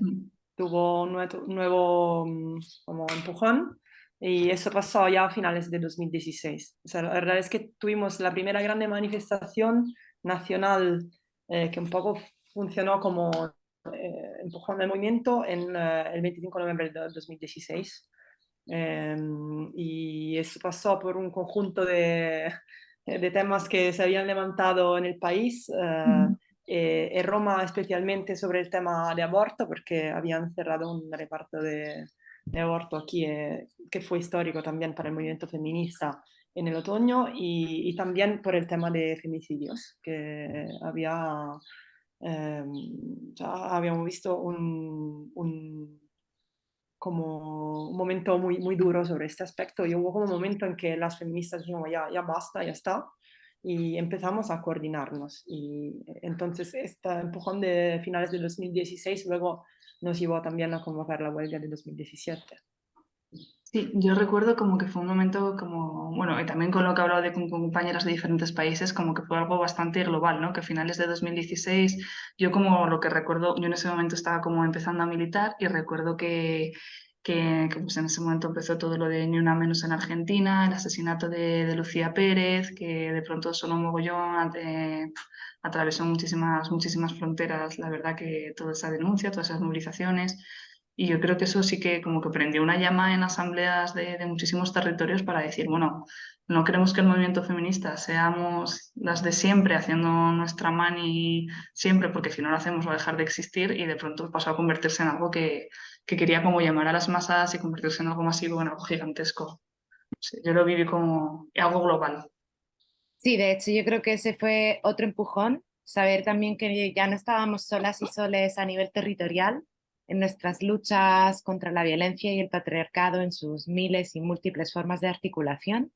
tuvo un nuevo como empujón, y eso pasó ya a finales de 2016. O sea, la verdad es que tuvimos la primera grande manifestación nacional que un poco funcionó como empujón del movimiento en el 25 de noviembre de 2016. Y eso pasó por un conjunto de de temas que se habían levantado en el país, en Roma especialmente sobre el tema de aborto, porque habían cerrado un reparto de aborto aquí, que fue histórico también para el movimiento feminista en el otoño, y también por el tema de femicidios, que habíamos visto como un momento muy duro sobre este aspecto, y hubo como un momento en que las feministas dijimos ya basta, ya está, y empezamos a coordinarnos. Y entonces este empujón de finales de 2016 luego nos llevó también a convocar la huelga de 2017. Sí, yo recuerdo como que fue un momento como, bueno, y también con lo que he hablado con compañeras de diferentes países, como que fue algo bastante global, ¿no? Que a finales de 2016, yo como lo que recuerdo, yo en ese momento estaba como empezando a militar y recuerdo que pues en ese momento empezó todo lo de Ni Una Menos en Argentina, el asesinato de Lucía Pérez, que de pronto sonó un mogollón, atravesó muchísimas fronteras, la verdad que toda esa denuncia, todas esas movilizaciones. Y yo creo que eso sí que como que prendió una llama en asambleas de muchísimos territorios para decir, bueno, no queremos que el movimiento feminista seamos las de siempre, haciendo nuestra mani siempre, porque si no lo hacemos va a dejar de existir, y de pronto pasó a convertirse en algo que quería como llamar a las masas y convertirse en algo masivo, en algo gigantesco. Sí, yo lo viví como algo global. Sí, de hecho yo creo que ese fue otro empujón, saber también que ya no estábamos solas y soles a nivel territorial en nuestras luchas contra la violencia y el patriarcado en sus miles y múltiples formas de articulación.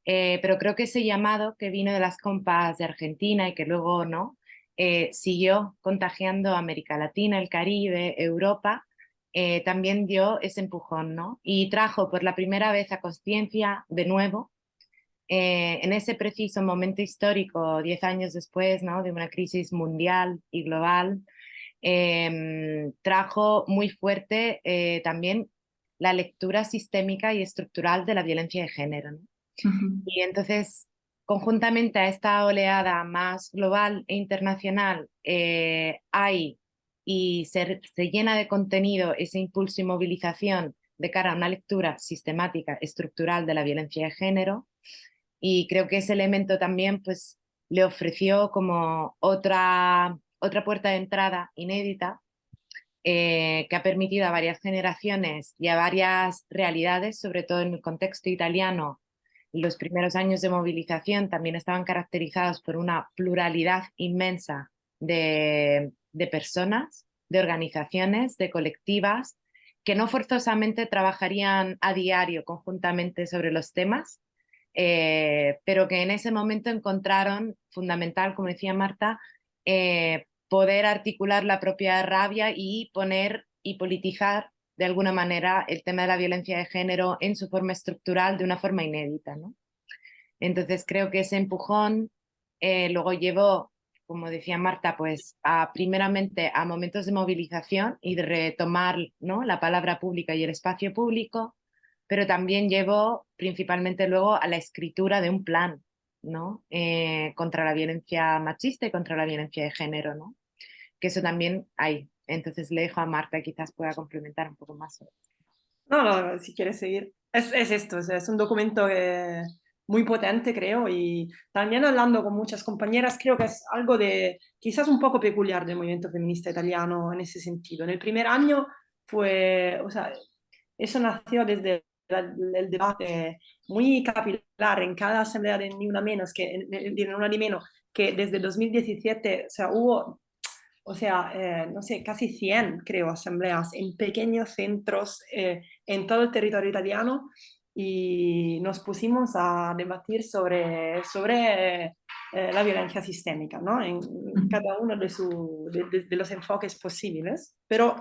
Pero creo que ese llamado que vino de las compas de Argentina y que luego no, siguió contagiando a América Latina, el Caribe, Europa, también dio ese empujón, ¿no? Y trajo por la primera vez a conciencia de nuevo, en ese preciso momento histórico, 10 años después, ¿no?, de una crisis mundial y global, trajo muy fuerte también la lectura sistémica y estructural de la violencia de género, ¿no? Y entonces, conjuntamente a esta oleada más global e internacional, hay y se llena de contenido ese impulso y movilización de cara a una lectura sistemática, estructural de la violencia de género, y creo que ese elemento también pues, le ofreció como otra puerta de entrada inédita, que ha permitido a varias generaciones y a varias realidades, sobre todo en el contexto italiano. Los primeros años de movilización también estaban caracterizados por una pluralidad inmensa de personas, de organizaciones, de colectivas, que no forzosamente trabajarían a diario conjuntamente sobre los temas, pero que en ese momento encontraron fundamental, como decía Marta, poder articular la propia rabia y poner y politizar de alguna manera el tema de la violencia de género en su forma estructural de una forma inédita, ¿no? Entonces creo que ese empujón luego llevó, como decía Marta, pues primeramente a momentos de movilización y de retomar, ¿no?, la palabra pública y el espacio público, pero también llevó principalmente luego a la escritura de un plan, ¿no?, contra la violencia machista y contra la violencia de género, ¿no? Que eso también hay. Entonces le dejo a Marta, quizás pueda complementar un poco más sobre eso. No, si quieres seguir. Es esto, es un documento muy potente, creo, y también hablando con muchas compañeras, creo que es algo de quizás un poco peculiar del movimiento feminista italiano en ese sentido. En el primer año fue, o sea, eso nació desde el debate muy capilar en cada asamblea de Ni Una Menos, de Una Di Meno, que desde 2017, o sea, hubo, o sea, no sé, casi 100, creo, asambleas en pequeños centros en todo el territorio italiano, y nos pusimos a debatir sobre la violencia sistémica, ¿no? En cada uno de los enfoques posibles, pero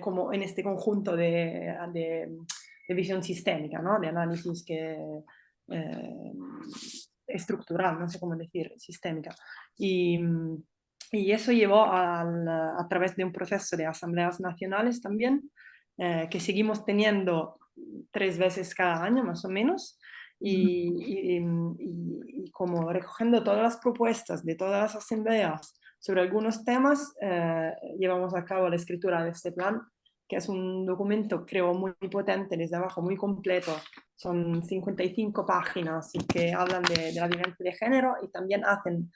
como en este conjunto de visión sistémica, ¿no?, de análisis estructural, no sé cómo decir, sistémica. Y eso llevó a través de un proceso de asambleas nacionales también, que seguimos teniendo 3 veces cada año más o menos, y como recogiendo todas las propuestas de todas las asambleas sobre algunos temas, llevamos a cabo la escritura de este plan, que es un documento, creo, muy potente desde abajo, muy completo. Son 55 páginas y que hablan de la violencia de género y también hacen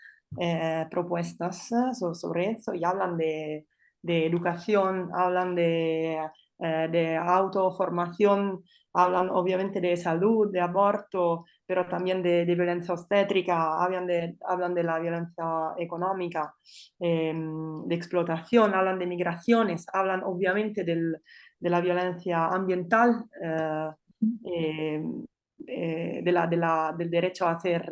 propuestas sobre eso y hablan de educación, hablan de autoformación, hablan obviamente de salud, de aborto, pero también de violencia obstétrica, hablan de la violencia económica, de explotación, hablan de migraciones, hablan obviamente de la violencia ambiental, del derecho a hacer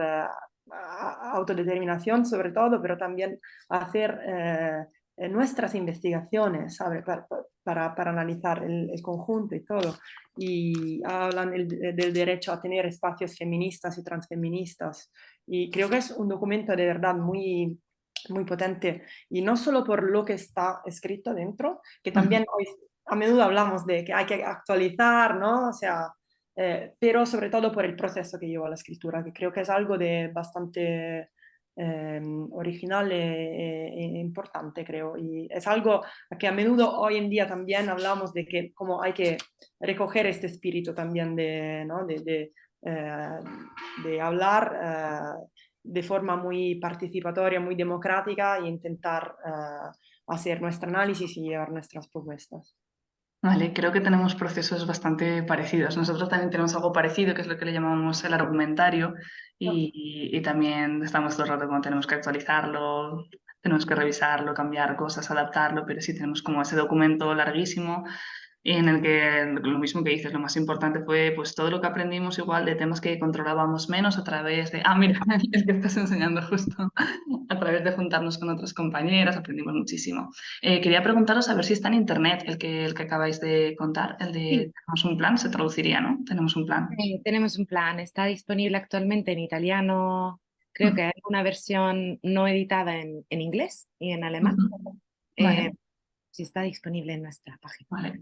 autodeterminación sobre todo, pero también a hacer nuestras investigaciones, ¿sabe? Para analizar el conjunto y todo. Y hablan del derecho a tener espacios feministas y transfeministas. Y creo que es un documento de verdad muy, muy potente. Y no solo por lo que está escrito dentro, que también hoy a menudo hablamos de que hay que actualizar, ¿no? O sea, pero sobre todo por el proceso que lleva la escritura, que creo que es algo de bastante original e importante, creo. Y es algo que a menudo hoy en día también hablamos de que como hay que recoger este espíritu también de, ¿no? de hablar de forma muy participatoria, muy democrática e intentar hacer nuestro análisis y llevar nuestras propuestas. Vale, creo que tenemos procesos bastante parecidos. Nosotros también tenemos algo parecido, que es lo que le llamamos el argumentario, y también estamos todo el rato como tenemos que actualizarlo, tenemos que revisarlo, cambiar cosas, adaptarlo, pero sí tenemos como ese documento larguísimo en el que lo mismo que dices, lo más importante fue pues todo lo que aprendimos igual de temas que controlábamos menos a través de, mira, es que estás enseñando justo, a través de juntarnos con otras compañeras, aprendimos muchísimo. Quería preguntaros a ver si está en internet el que acabáis de contar, el de Sí. tenemos un plan, se traduciría, ¿no? Tenemos un plan. Tenemos un plan, está disponible actualmente en italiano, creo que hay una versión no editada en inglés y en alemán. Vale. Sí, está disponible en nuestra página. Vale.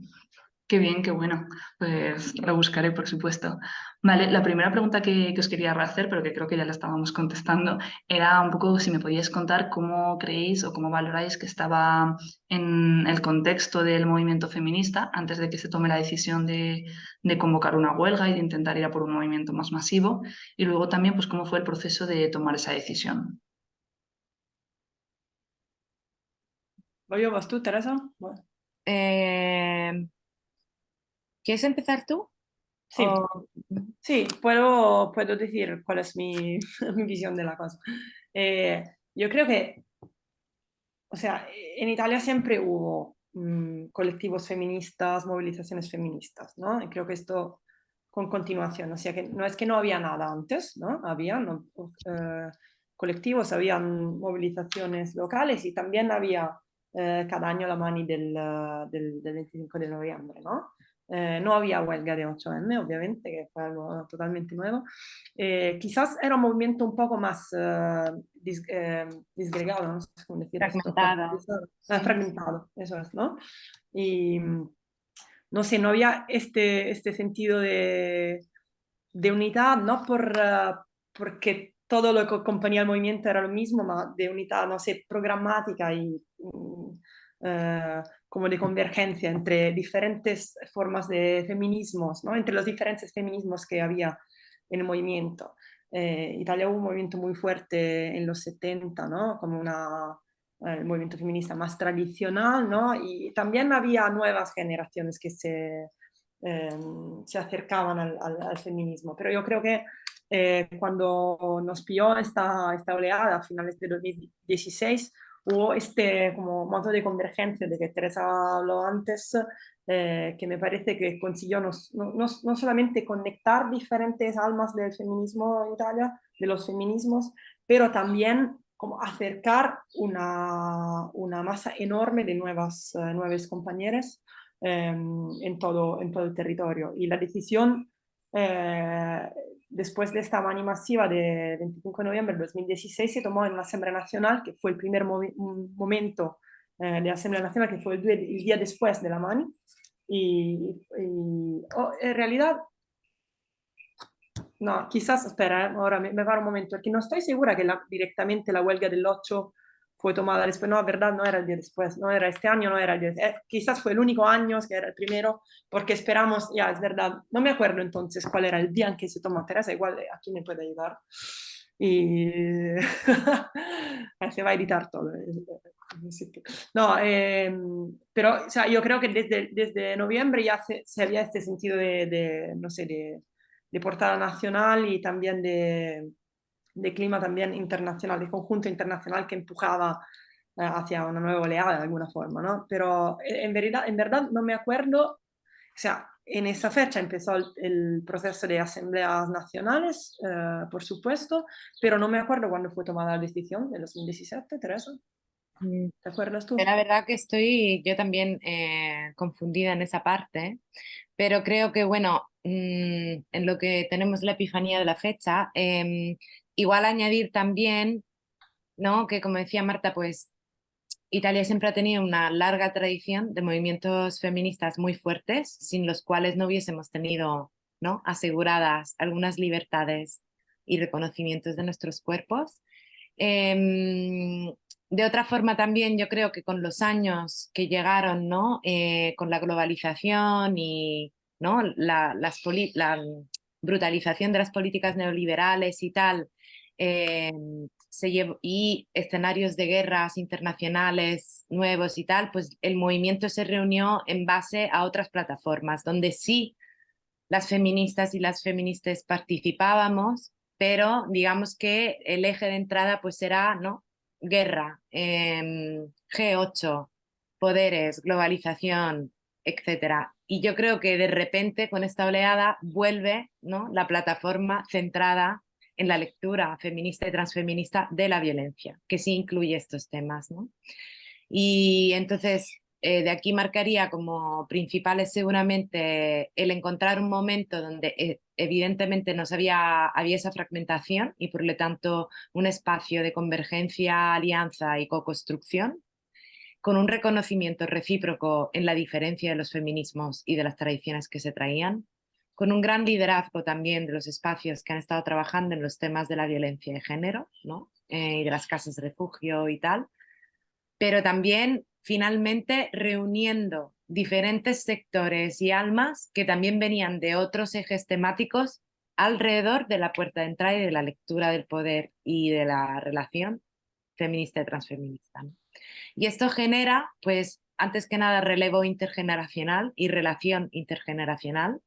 Qué bien, qué bueno. Pues lo buscaré, por supuesto. Vale, la primera pregunta que os quería hacer, pero que creo que ya la estábamos contestando, era un poco si me podíais contar cómo creéis o cómo valoráis que estaba en el contexto del movimiento feminista antes de que se tome la decisión de convocar una huelga y de intentar ir a por un movimiento más masivo. Y luego también, pues, cómo fue el proceso de tomar esa decisión. ¿Vas tú, Teresa? Bueno. ¿Quieres empezar tú? Sí, sí, puedo decir cuál es mi visión de la cosa. Yo creo que, o sea, en Italia siempre hubo colectivos feministas, movilizaciones feministas, ¿no? Y creo que esto con continuación, o sea, que no es que no había nada antes, ¿no? Había colectivos, habían movilizaciones locales y también había cada año la mani del 25 de noviembre, ¿no? No había huelga de 8M, obviamente, que fue algo totalmente nuevo. Quizás era un movimiento un poco más disgregado, no sé cómo decir Fragmentado. fragmentado, eso es, ¿no? Y no sé, no había este sentido de unidad, no porque todo lo que acompañaba el movimiento era lo mismo, ma de unidad, no sé, programática y como de convergencia entre diferentes formas de feminismos, ¿no? Entre los diferentes feminismos que había en el movimiento. Italia hubo un movimiento muy fuerte en los 70, ¿no? Como el movimiento feminista más tradicional, ¿no? Y también había nuevas generaciones que se acercaban al feminismo. Pero yo creo que cuando nos pilló esta oleada a finales de 2016, hubo este como modo de convergencia de que Teresa habló antes, que me parece que consiguió no solamente conectar diferentes almas del feminismo en Italia, de los feminismos, pero también como acercar una masa enorme de nuevas compañeras en todo el territorio. Y la decisión después de esta mani masiva de 25 de noviembre de 2016 se tomó en la Asamblea Nacional, que fue el primer momento de la Asamblea Nacional, que fue el día después de la mani. Y en realidad, no, quizás, espera, ahora me paro un momento, porque no estoy segura que directamente la huelga del 8 fue tomada después, no, verdad, no era el día después, no era este año, no era el día, quizás fue el único año que era el primero, porque esperamos, ya, es verdad, no me acuerdo entonces cuál era el día en que se tomó Teresa, igual aquí me puede ayudar. Y se va a editar todo. No, pero o sea, yo creo que desde noviembre ya se había este sentido no sé, de portada nacional y también de clima también internacional, de conjunto internacional que empujaba hacia una nueva oleada de alguna forma, ¿no? Pero en verdad no me acuerdo, o sea, en esa fecha empezó el proceso de asambleas nacionales, por supuesto, pero no me acuerdo cuándo fue tomada la decisión, en 2017, Teresa. ¿Te acuerdas tú? La verdad que estoy yo también confundida en esa parte, pero creo que, bueno, en lo que tenemos la epifanía de la fecha, igual añadir también, ¿no? Que como decía Marta, pues Italia siempre ha tenido una larga tradición de movimientos feministas muy fuertes, sin los cuales no hubiésemos tenido, ¿no?, aseguradas algunas libertades y reconocimientos de nuestros cuerpos. De otra forma también yo creo que con los años que llegaron, ¿no?, con la globalización y, ¿no?, la brutalización de las políticas neoliberales y tal, y escenarios de guerras internacionales nuevos y tal, pues el movimiento se reunió en base a otras plataformas, donde sí las feministas y las feministas participábamos, pero digamos que el eje de entrada pues era, ¿no?, guerra, G8, poderes, globalización, etcétera. Y yo creo que de repente con esta oleada vuelve, ¿no?, la plataforma centrada en la lectura feminista y transfeminista de la violencia, que sí incluye estos temas, ¿no? Y entonces de aquí marcaría como principales seguramente el encontrar un momento donde evidentemente había esa fragmentación y por lo tanto un espacio de convergencia, alianza y co-construcción, con un reconocimiento recíproco en la diferencia de los feminismos y de las tradiciones que se traían, con un gran liderazgo también de los espacios que han estado trabajando en los temas de la violencia de género, ¿no?, y de las casas de refugio y tal, pero también finalmente reuniendo diferentes sectores y almas que también venían de otros ejes temáticos alrededor de la puerta de entrada y de la lectura del poder y de la relación feminista y transfeminista, ¿no? Y esto genera, pues, antes que nada, relevo intergeneracional y relación intergeneracional,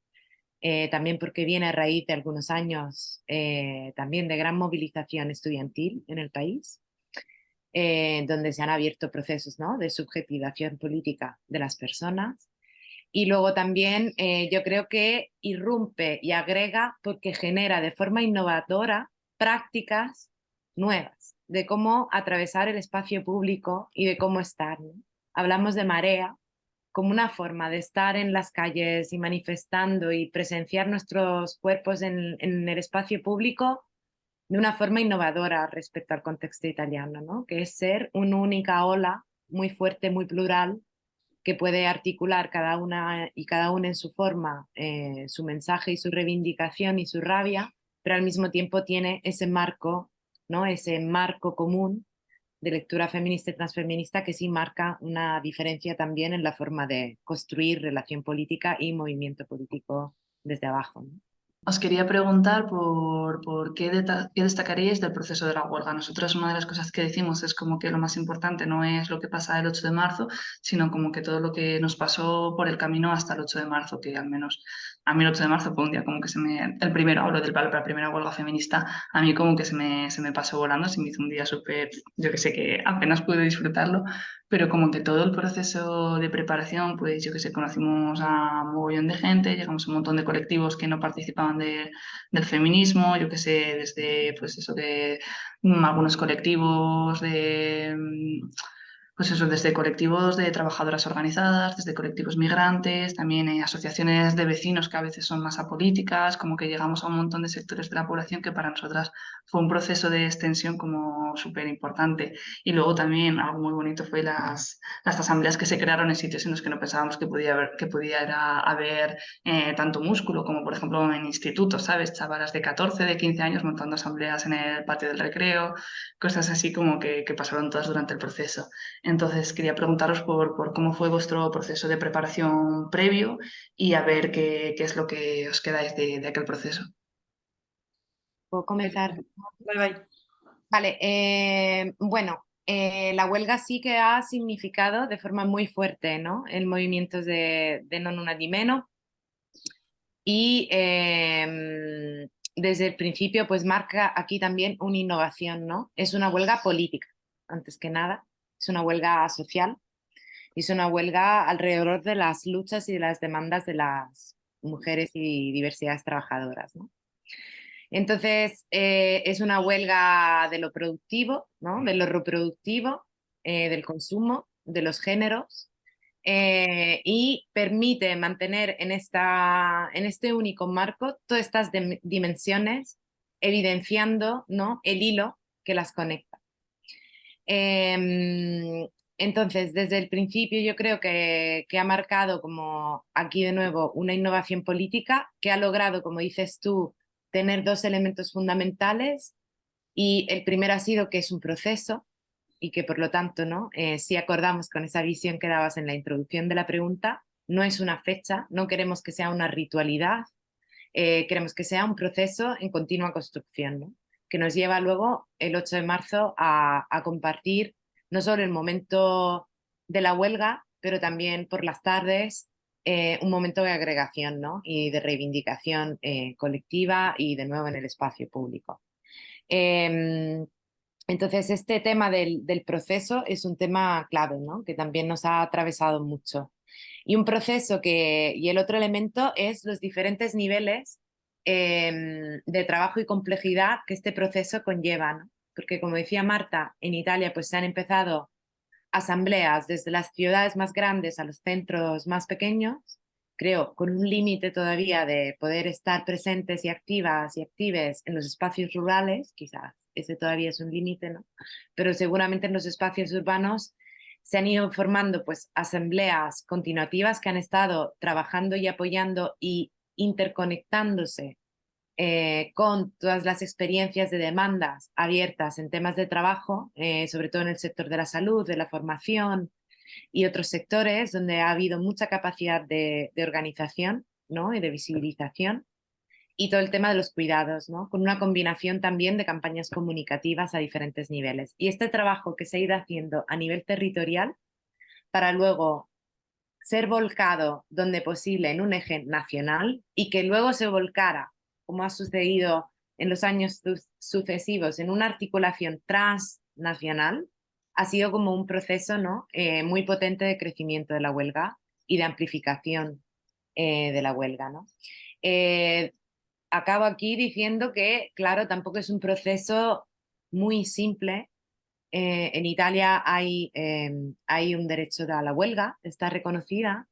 también porque viene a raíz de algunos años también de gran movilización estudiantil en el país, donde se han abierto procesos, ¿no?, de subjetivación política de las personas. Y luego también yo creo que irrumpe y agrega porque genera de forma innovadora prácticas nuevas de cómo atravesar el espacio público y de cómo estar, ¿no? Hablamos de marea como una forma de estar en las calles y manifestando y presenciar nuestros cuerpos en el espacio público de una forma innovadora respecto al contexto italiano, ¿no?, que es ser una única ola muy fuerte, muy plural, que puede articular cada una y cada uno en su forma su mensaje y su reivindicación y su rabia, pero al mismo tiempo tiene ese marco, ¿no?, ese marco común de lectura feminista y transfeminista que sí marca una diferencia también en la forma de construir relación política y movimiento político desde abajo, ¿no? Os quería preguntar por qué destacaríais del proceso de la huelga. Nosotros una de las cosas que decimos es como que lo más importante no es lo que pasa el 8 de marzo, sino como que todo lo que nos pasó por el camino hasta el 8 de marzo, que al menos a mí el 8 de marzo fue un día como que el primero, hablo de la primera huelga feminista, a mí como que se me pasó volando, se me hizo un día súper, yo que sé, que apenas pude disfrutarlo, pero como que todo el proceso de preparación, pues yo que sé, conocimos a un mogollón de gente, llegamos a un montón de colectivos que no participaban del feminismo, yo que sé, desde pues eso de algunos colectivos pues eso, desde colectivos de trabajadoras organizadas, desde colectivos migrantes, también asociaciones de vecinos que a veces son más apolíticas, como que llegamos a un montón de sectores de la población que para nosotras fue un proceso de extensión como súper importante. Y luego también algo muy bonito fue las asambleas que se crearon en sitios en los que no pensábamos que pudiera haber tanto músculo, como por ejemplo en institutos, ¿sabes? Chavalas de 14, de 15 años montando asambleas en el patio del recreo, cosas así como que pasaron todas durante el proceso. Entonces quería preguntaros por cómo fue vuestro proceso de preparación previo y a ver qué es lo que os quedáis de aquel proceso. ¿Puedo comenzar? Bye. Vale, bueno, la huelga sí que ha significado de forma muy fuerte, ¿no? El movimiento de Non Una di Meno y desde el principio pues marca aquí también una innovación, ¿no? Es una huelga política, antes que nada, es una huelga social y es una huelga alrededor de las luchas y de las demandas de las mujeres y diversidades trabajadoras, ¿no? Entonces, es una huelga de lo productivo, ¿no? De lo reproductivo, del consumo, de los géneros, y permite mantener en este único marco todas estas dimensiones, evidenciando, ¿no? El hilo que las conecta. Entonces, desde el principio yo creo que ha marcado como aquí de nuevo una innovación política que ha logrado, como dices tú, tener dos elementos fundamentales y el primero ha sido que es un proceso y que por lo tanto, ¿no? Si acordamos con esa visión que dabas en la introducción de la pregunta, no es una fecha, no queremos que sea una ritualidad, queremos que sea un proceso en continua construcción, ¿no? Que nos lleva luego el 8 de marzo a compartir no solo el momento de la huelga, pero también por las tardes un momento de agregación, ¿no? Y de reivindicación colectiva y de nuevo en el espacio público. Entonces, este tema del proceso es un tema clave, ¿no? Que también nos ha atravesado mucho. Y un proceso y el otro elemento es los diferentes niveles de trabajo y complejidad que este proceso conlleva, ¿no? Porque como decía Marta, en Italia pues se han empezado asambleas desde las ciudades más grandes a los centros más pequeños, creo, con un límite todavía de poder estar presentes y activas y actives en los espacios rurales, quizás ese todavía es un límite, ¿no? Pero seguramente en los espacios urbanos se han ido formando pues asambleas continuativas que han estado trabajando y apoyando y interconectándose con todas las experiencias de demandas abiertas en temas de trabajo, sobre todo en el sector de la salud, de la formación y otros sectores donde ha habido mucha capacidad de organización, ¿no? Y de visibilización, y todo el tema de los cuidados, ¿no? Con una combinación también de campañas comunicativas a diferentes niveles. Y este trabajo que se ha ido haciendo a nivel territorial para luego ser volcado donde posible en un eje nacional y que luego se volcara, como ha sucedido en los años sucesivos, en una articulación transnacional, ha sido como un proceso, ¿no? Muy potente de crecimiento de la huelga y de amplificación de la huelga, ¿no? Acabo aquí diciendo que, claro, tampoco es un proceso muy simple. En Italia hay un derecho a la huelga, está reconocida,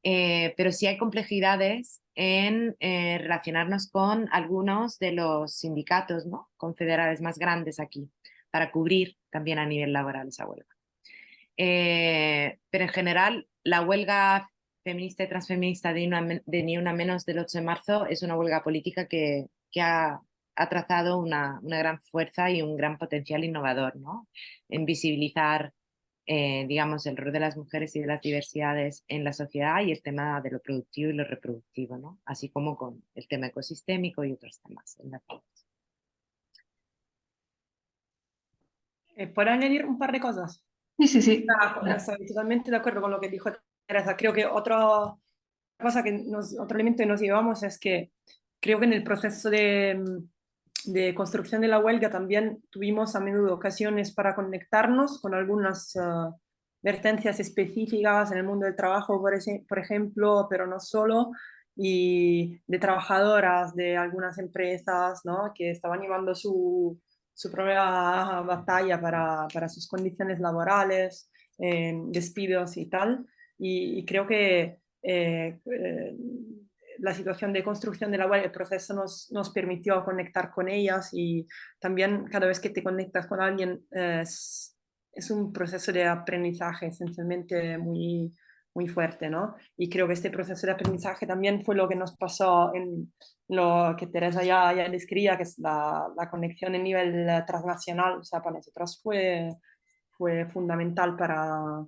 pero sí hay complejidades en relacionarnos con algunos de los sindicatos, ¿no? Confederales más grandes aquí, para cubrir también a nivel laboral esa huelga. Pero en general, la huelga feminista y transfeminista de Ni Una Menos del 8 de marzo es una huelga política que ha trazado una gran fuerza y un gran potencial innovador, ¿no? En visibilizar, digamos, el rol de las mujeres y de las diversidades en la sociedad y el tema de lo productivo y lo reproductivo, ¿no? Así como con el tema ecosistémico y otros temas. ¿Puedo añadir un par de cosas? Sí. Estoy totalmente de acuerdo con lo que dijo Teresa. Creo que otro elemento que nos llevamos es que creo que en el proceso de construcción de la huelga también tuvimos a menudo ocasiones para conectarnos con algunas vertencias específicas en el mundo del trabajo, por ejemplo, pero no solo, y de trabajadoras de algunas empresas, ¿no? Que estaban llevando su propia batalla para sus condiciones laborales despidos y tal. Y creo que la situación de construcción de la huelga, el proceso nos permitió conectar con ellas, y también cada vez que te conectas con alguien es un proceso de aprendizaje esencialmente muy fuerte, ¿no? Y creo que este proceso de aprendizaje también fue lo que nos pasó en lo que Teresa ya describía, que es la conexión a nivel transnacional. O sea, para nosotros fue fundamental para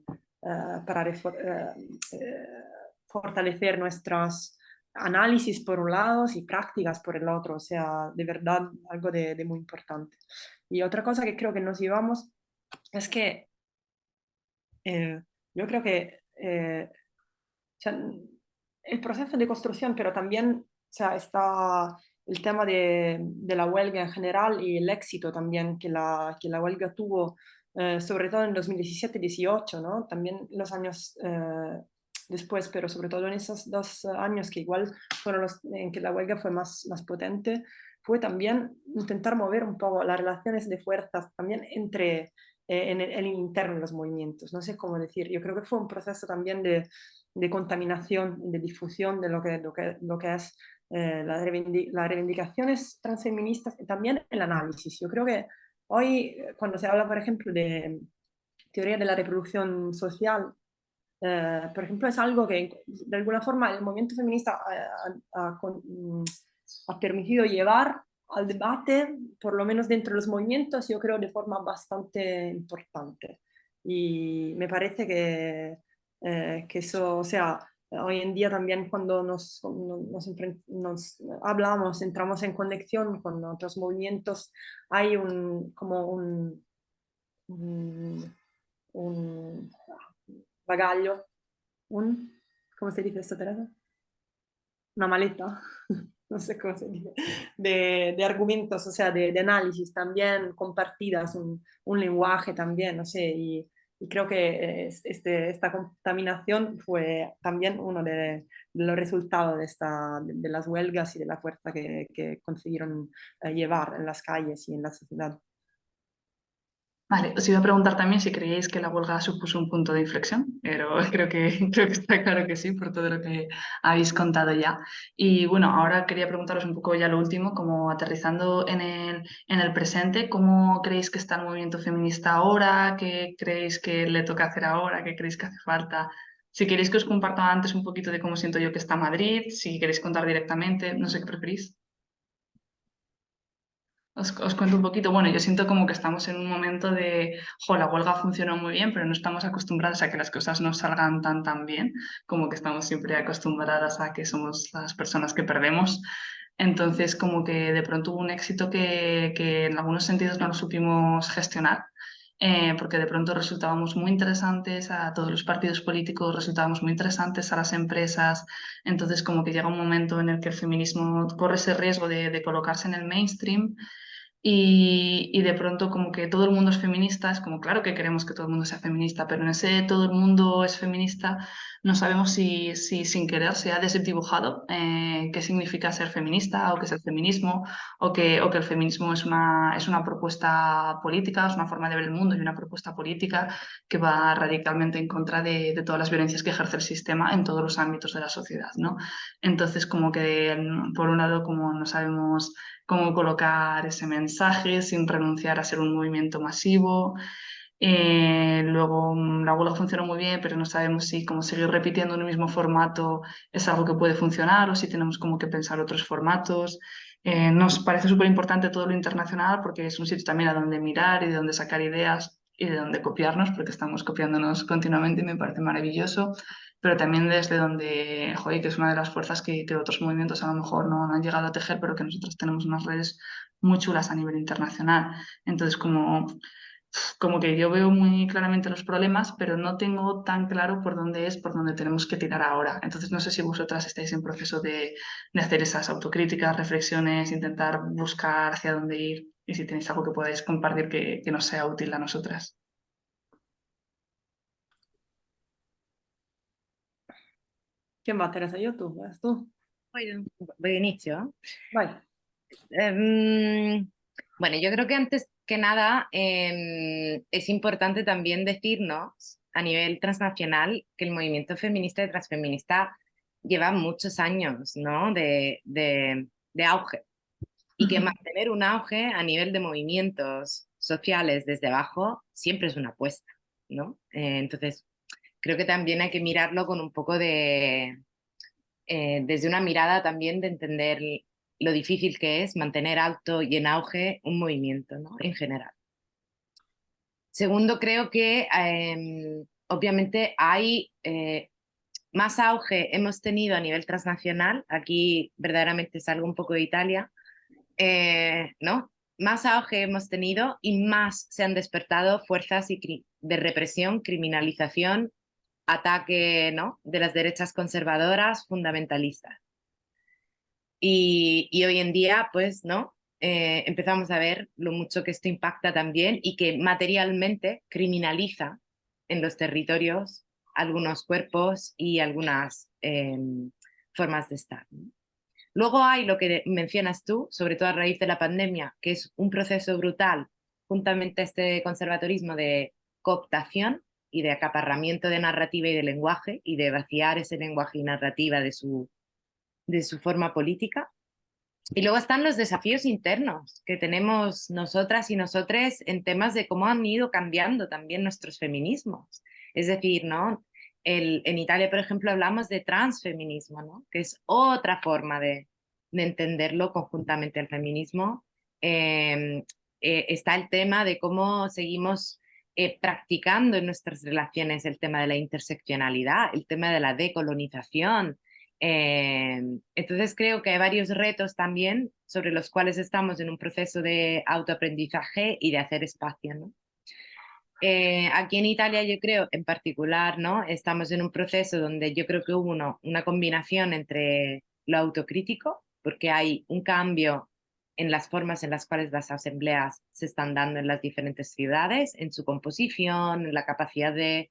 fortalecer nuestros análisis por un lado y prácticas por el otro. O sea, de verdad algo de muy importante. Y otra cosa que creo que nos llevamos es que yo creo que o sea, el proceso de construcción, pero también, o sea, está el tema de la huelga en general y el éxito también que la huelga tuvo, sobre todo en 2017-18, ¿no? También los años después, pero sobre todo en esos 2 años que igual fueron los en que la huelga fue más potente, fue también intentar mover un poco las relaciones de fuerzas también entre en el interno de los movimientos. No sé cómo decir, yo creo que fue un proceso también de contaminación, de difusión de lo que es las reivindicaciones transfeministas y también el análisis. Yo creo que hoy, cuando se habla, por ejemplo, de teoría de la reproducción social, por ejemplo, es algo que de alguna forma el movimiento feminista ha permitido llevar al debate, por lo menos dentro de los movimientos, yo creo de forma bastante importante. Y me parece que eso, o sea, hoy en día también cuando nos hablamos, entramos en conexión con otros movimientos, hay como un bagaglio, ¿cómo se dice esto, Teresa? Una maleta, no sé cómo se dice, de argumentos, o sea, de análisis también compartidas, un lenguaje también, no sé, y creo que esta contaminación fue también uno de los resultados de las huelgas y de la fuerza que consiguieron llevar en las calles y en la sociedad. Vale, os iba a preguntar también si creíais que la huelga supuso un punto de inflexión, pero creo que está claro que sí, por todo lo que habéis contado ya. Y bueno, ahora quería preguntaros un poco ya lo último, como aterrizando en el presente, ¿cómo creéis que está el movimiento feminista ahora? ¿Qué creéis que le toca hacer ahora? ¿Qué creéis que hace falta? Si queréis que os comparta antes un poquito de cómo siento yo que está Madrid, si queréis contar directamente, no sé qué preferís. Os cuento un poquito. Bueno, yo siento como que estamos en un momento de, la huelga funcionó muy bien, pero no estamos acostumbradas a que las cosas no salgan tan bien, como que estamos siempre acostumbradas a que somos las personas que perdemos. Entonces, como que de pronto hubo un éxito que en algunos sentidos no lo supimos gestionar, porque de pronto resultábamos muy interesantes a todos los partidos políticos, resultábamos muy interesantes a las empresas. Entonces, como que llega un momento en el que el feminismo corre ese riesgo de colocarse en el mainstream. Y de pronto como que todo el mundo es feminista, es como claro que queremos que todo el mundo sea feminista, pero en ese todo el mundo es feminista no sabemos si sin querer se ha desdibujado qué significa ser feminista o qué es el feminismo o que el feminismo es una propuesta política, es una forma de ver el mundo y una propuesta política que va radicalmente en contra de todas las violencias que ejerce el sistema en todos los ámbitos de la sociedad, ¿no? Entonces como que por un lado como no sabemos cómo colocar ese mensaje sin renunciar a ser un movimiento masivo. Luego la huelga funcionó muy bien, pero no sabemos si como seguir repitiendo un mismo formato es algo que puede funcionar o si tenemos como que pensar otros formatos. Nos parece súper importante todo lo internacional porque es un sitio también a donde mirar y de donde sacar ideas y de donde copiarnos, porque estamos copiándonos continuamente y me parece maravilloso, pero también desde donde, joder, que es una de las fuerzas que otros movimientos a lo mejor no han llegado a tejer, pero que nosotros tenemos unas redes muy chulas a nivel internacional. Entonces, como que yo veo muy claramente los problemas, pero no tengo tan claro por dónde tenemos que tirar ahora. Entonces, no sé si vosotras estáis en proceso de hacer esas autocríticas, reflexiones, intentar buscar hacia dónde ir y si tenéis algo que podáis compartir que nos sea útil a nosotras. ¿Quién va, Teresa? ¿Yo tú? ¿Vas tú? Voy de inicio. Vale. Bueno, yo creo que antes que nada es importante también decirnos a nivel transnacional que el movimiento feminista y transfeminista lleva muchos años, ¿no? de auge, y que mantener un auge a nivel de movimientos sociales desde abajo siempre es una apuesta, ¿no? Entonces, creo que también hay que mirarlo con un poco de... desde una mirada también de entender lo difícil que es mantener alto y en auge un movimiento, ¿no? En general. Segundo, creo que obviamente hay más auge hemos tenido a nivel transnacional, aquí verdaderamente salgo un poco de Italia, ¿no? Más auge hemos tenido y más se han despertado fuerzas de represión, criminalización, ataque, ¿no? De las derechas conservadoras, fundamentalistas. Y hoy en día, pues, ¿no? Empezamos a ver lo mucho que esto impacta también y que materialmente criminaliza en los territorios algunos cuerpos y algunas formas de estar, ¿no? Luego hay lo que mencionas tú, sobre todo a raíz de la pandemia, que es un proceso brutal, juntamente a este conservadurismo de cooptación y de acaparramiento de narrativa y de lenguaje, y de vaciar ese lenguaje y narrativa de su forma política. Y luego están los desafíos internos que tenemos nosotras y nosotres en temas de cómo han ido cambiando también nuestros feminismos. Es decir, ¿no? En Italia, por ejemplo, hablamos de transfeminismo, ¿no? Que es otra forma de entenderlo conjuntamente al feminismo. Está el tema de cómo seguimos practicando en nuestras relaciones el tema de la interseccionalidad, el tema de la decolonización. Entonces creo que hay varios retos también sobre los cuales estamos en un proceso de autoaprendizaje y de hacer espacio, ¿no? Aquí en Italia yo creo en particular, ¿no? Estamos en un proceso donde yo creo que hubo una combinación entre lo autocrítico, porque hay un cambio en las formas en las cuales las asambleas se están dando en las diferentes ciudades, en su composición, en la capacidad de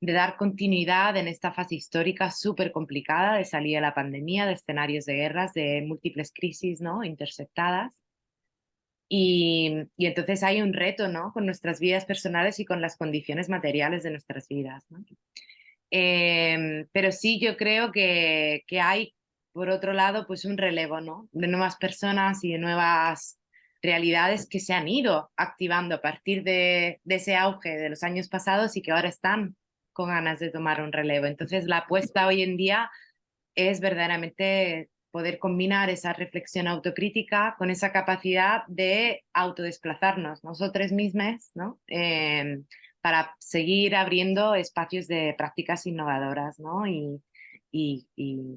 dar continuidad en esta fase histórica súper complicada de salida de la pandemia, de escenarios de guerras, de múltiples crisis, ¿no? Intersectadas. Y entonces hay un reto, ¿no? Con nuestras vidas personales y con las condiciones materiales de nuestras vidas, ¿no? Pero sí yo creo que hay, por otro lado, pues un relevo, ¿no? De nuevas personas y de nuevas realidades que se han ido activando a partir de ese auge de los años pasados y que ahora están con ganas de tomar un relevo. Entonces la apuesta hoy en día es verdaderamente poder combinar esa reflexión autocrítica con esa capacidad de autodesplazarnos nosotros mismos, ¿no? Para seguir abriendo espacios de prácticas innovadoras, ¿no? y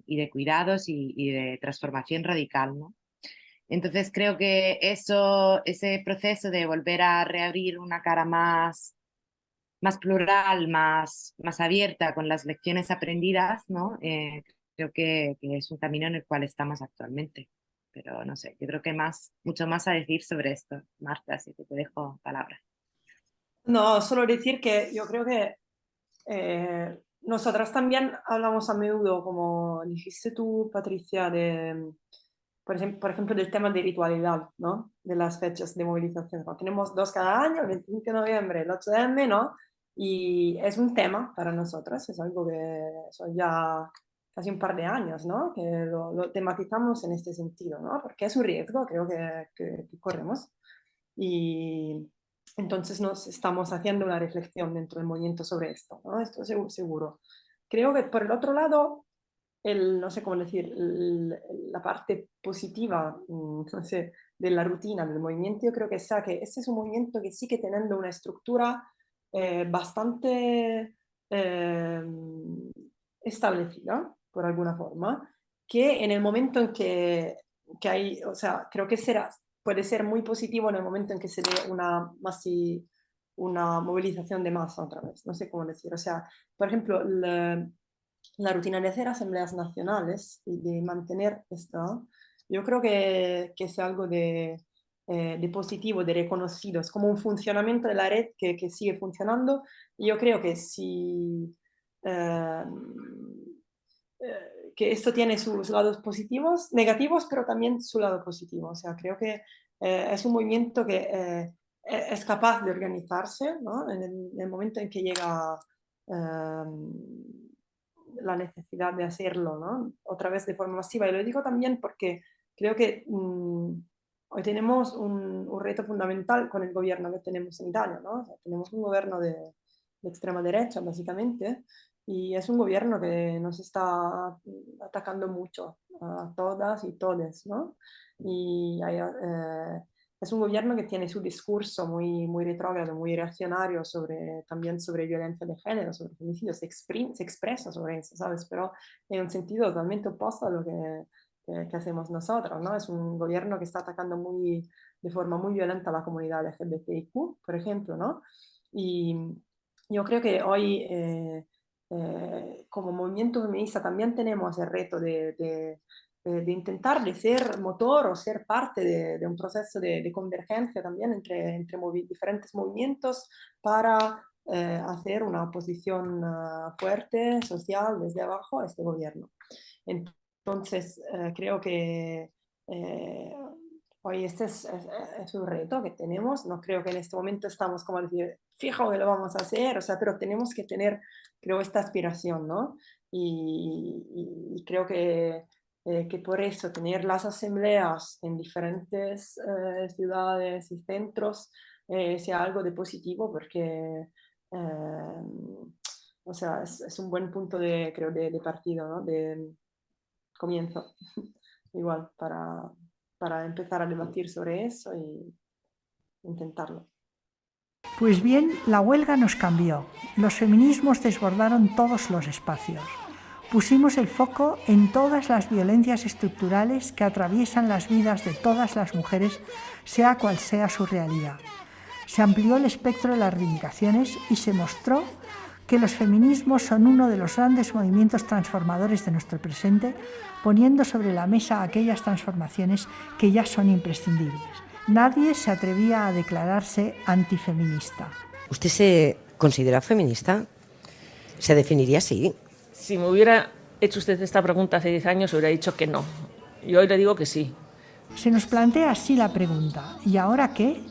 de cuidados y de transformación radical, ¿no? Entonces creo que ese proceso de volver a reabrir una cara más plural, más abierta con las lecciones aprendidas, ¿no? Creo que es un camino en el cual estamos actualmente. Pero no sé, yo creo que hay mucho más a decir sobre esto, Marta, así que te dejo palabra. No, solo decir que yo creo que nosotras también hablamos a menudo, como dijiste tú, Patricia, por ejemplo, del tema de ritualidad, ¿no? De las fechas de movilización. ¿No? Tenemos 2 cada año, el 25 de noviembre, el 8M, ¿no? Y es un tema para nosotras, es algo que son ya casi un par de años, ¿no? Que lo tematizamos en este sentido, ¿no? Porque es un riesgo, creo que corremos. Y entonces nos estamos haciendo una reflexión dentro del movimiento sobre esto, ¿no? Esto seguro. Creo que por el otro lado, no sé cómo decir, la parte positiva, no sé, de la rutina del movimiento, yo creo que que este es un movimiento que sigue teniendo una estructura bastante establecida, por alguna forma, que en el momento en que hay, o sea, creo que puede ser muy positivo en el momento en que se dé una movilización de masa otra vez, no sé cómo decir, o sea, por ejemplo, la rutina de hacer asambleas nacionales y de mantener esto, yo creo que es algo de positivo, de reconocido, es como un funcionamiento de la red que sigue funcionando, y yo creo que si que esto tiene sus lados positivos, negativos, pero también su lado positivo. O sea, creo que es un movimiento que es capaz de organizarse, ¿no? En el momento en que llega la necesidad de hacerlo, ¿no? Otra vez de forma masiva. Y lo digo también porque creo que hoy tenemos un reto fundamental con el gobierno que tenemos en Italia, ¿no? O sea, tenemos un gobierno de extrema derecha, básicamente, y es un gobierno que nos está atacando mucho a todas y todes, ¿no? Y es un gobierno que tiene su discurso muy, muy retrógrado, muy reaccionario también sobre violencia de género, sobre femicidio, se expresa sobre eso, ¿sabes? Pero en un sentido totalmente opuesto a lo que hacemos nosotros, ¿no? Es un gobierno que está atacando de forma muy violenta a la comunidad LGBTIQ, por ejemplo, ¿no? Y yo creo que hoy, como movimiento feminista, también tenemos el reto de intentar de ser motor o ser parte de un proceso de convergencia también entre diferentes movimientos para hacer una oposición fuerte, social, desde abajo a este gobierno. Entonces, creo que hoy este es un reto que tenemos. No creo que en este momento estamos como a decir, fijo que lo vamos a hacer, o sea, pero tenemos que tener, creo, esta aspiración, ¿no? Y creo que por eso tener las asambleas en diferentes ciudades y centros sea algo de positivo, porque o sea, es un buen punto creo, de partido, ¿no? De comienzo, igual, para empezar a debatir sobre eso y intentarlo. Pues bien, la huelga nos cambió. Los feminismos desbordaron todos los espacios. Pusimos el foco en todas las violencias estructurales que atraviesan las vidas de todas las mujeres, sea cual sea su realidad. Se amplió el espectro de las reivindicaciones y se mostró que los feminismos son uno de los grandes movimientos transformadores de nuestro presente, poniendo sobre la mesa aquellas transformaciones que ya son imprescindibles. Nadie se atrevía a declararse antifeminista. ¿Usted se considera feminista? ¿Se definiría así? Si me hubiera hecho usted esta pregunta hace 10 años, hubiera dicho que no. Y hoy le digo que sí. Se nos plantea así la pregunta, ¿y ahora qué?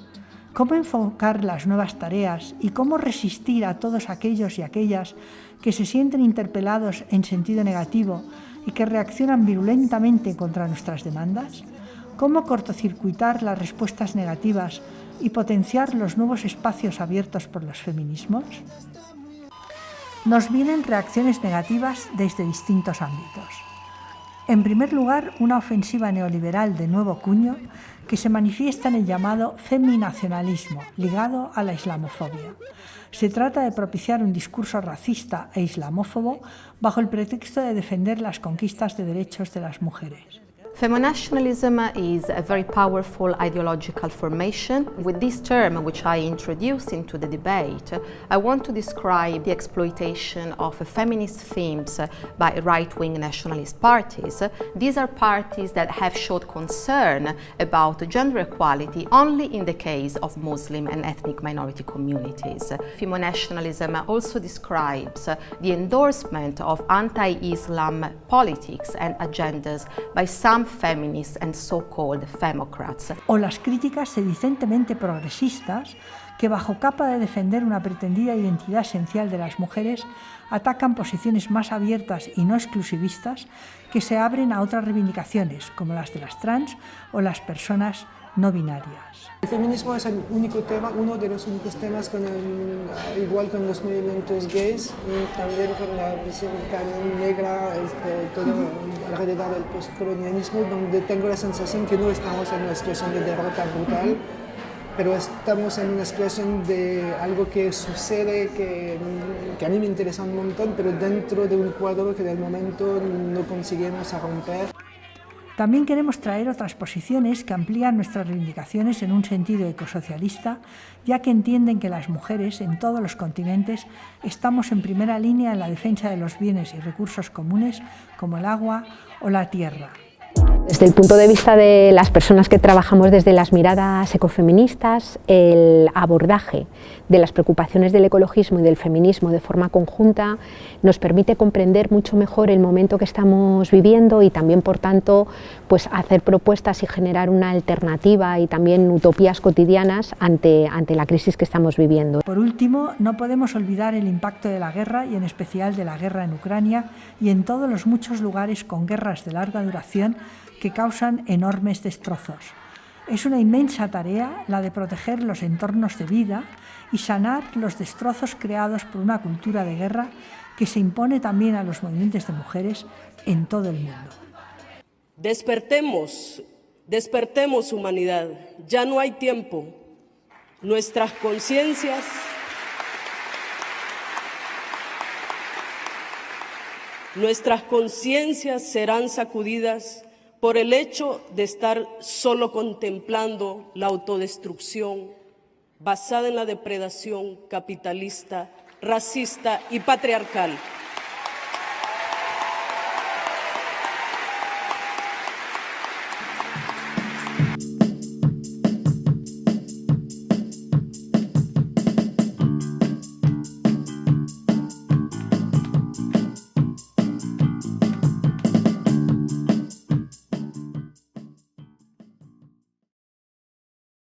¿Cómo enfocar las nuevas tareas y cómo resistir a todos aquellos y aquellas que se sienten interpelados en sentido negativo y que reaccionan virulentamente contra nuestras demandas? ¿Cómo cortocircuitar las respuestas negativas y potenciar los nuevos espacios abiertos por los feminismos? Nos vienen reacciones negativas desde distintos ámbitos. En primer lugar, una ofensiva neoliberal de nuevo cuño que se manifiesta en el llamado feminacionalismo, ligado a la islamofobia. Se trata de propiciar un discurso racista e islamófobo bajo el pretexto de defender las conquistas de derechos de las mujeres. Feminationalism is a very powerful ideological formation. With this term, which I introduced into the debate, I want to describe the exploitation of feminist themes by right-wing nationalist parties. These are parties that have showed concern about gender equality only in the case of Muslim and ethnic minority communities. Feminationalism also describes the endorsement of anti-Islam politics and agendas by some feminists and so-called femocrats. O las críticas evidentemente progresistas que bajo capa de defender una pretendida identidad esencial de las mujeres atacan posiciones más abiertas y no exclusivistas que se abren a otras reivindicaciones como las de las trans o las personas no binarias. El feminismo es el único tema, uno de los únicos temas igual con los movimientos gays y también con la visión también negra, todo alrededor del postcolonialismo, donde tengo la sensación que no estamos en una situación de derrota brutal, pero estamos en una situación de algo que sucede que a mí me interesa un montón, pero dentro de un cuadro que de momento no conseguimos romper. También queremos traer otras posiciones que amplían nuestras reivindicaciones en un sentido ecosocialista, ya que entienden que las mujeres en todos los continentes estamos en primera línea en la defensa de los bienes y recursos comunes como el agua o la tierra. Desde el punto de vista de las personas que trabajamos desde las miradas ecofeministas, el abordaje de las preocupaciones del ecologismo y del feminismo de forma conjunta nos permite comprender mucho mejor el momento que estamos viviendo y también, por tanto, pues hacer propuestas y generar una alternativa y también utopías cotidianas ante la crisis que estamos viviendo. Por último, no podemos olvidar el impacto de la guerra y en especial de la guerra en Ucrania y en todos los muchos lugares con guerras de larga duración que causan enormes destrozos. Es una inmensa tarea la de proteger los entornos de vida y sanar los destrozos creados por una cultura de guerra que se impone también a los movimientos de mujeres en todo el mundo. Despertemos, despertemos humanidad, ya no hay tiempo. Nuestras conciencias serán sacudidas por el hecho de estar solo contemplando la autodestrucción basada en la depredación capitalista, racista y patriarcal.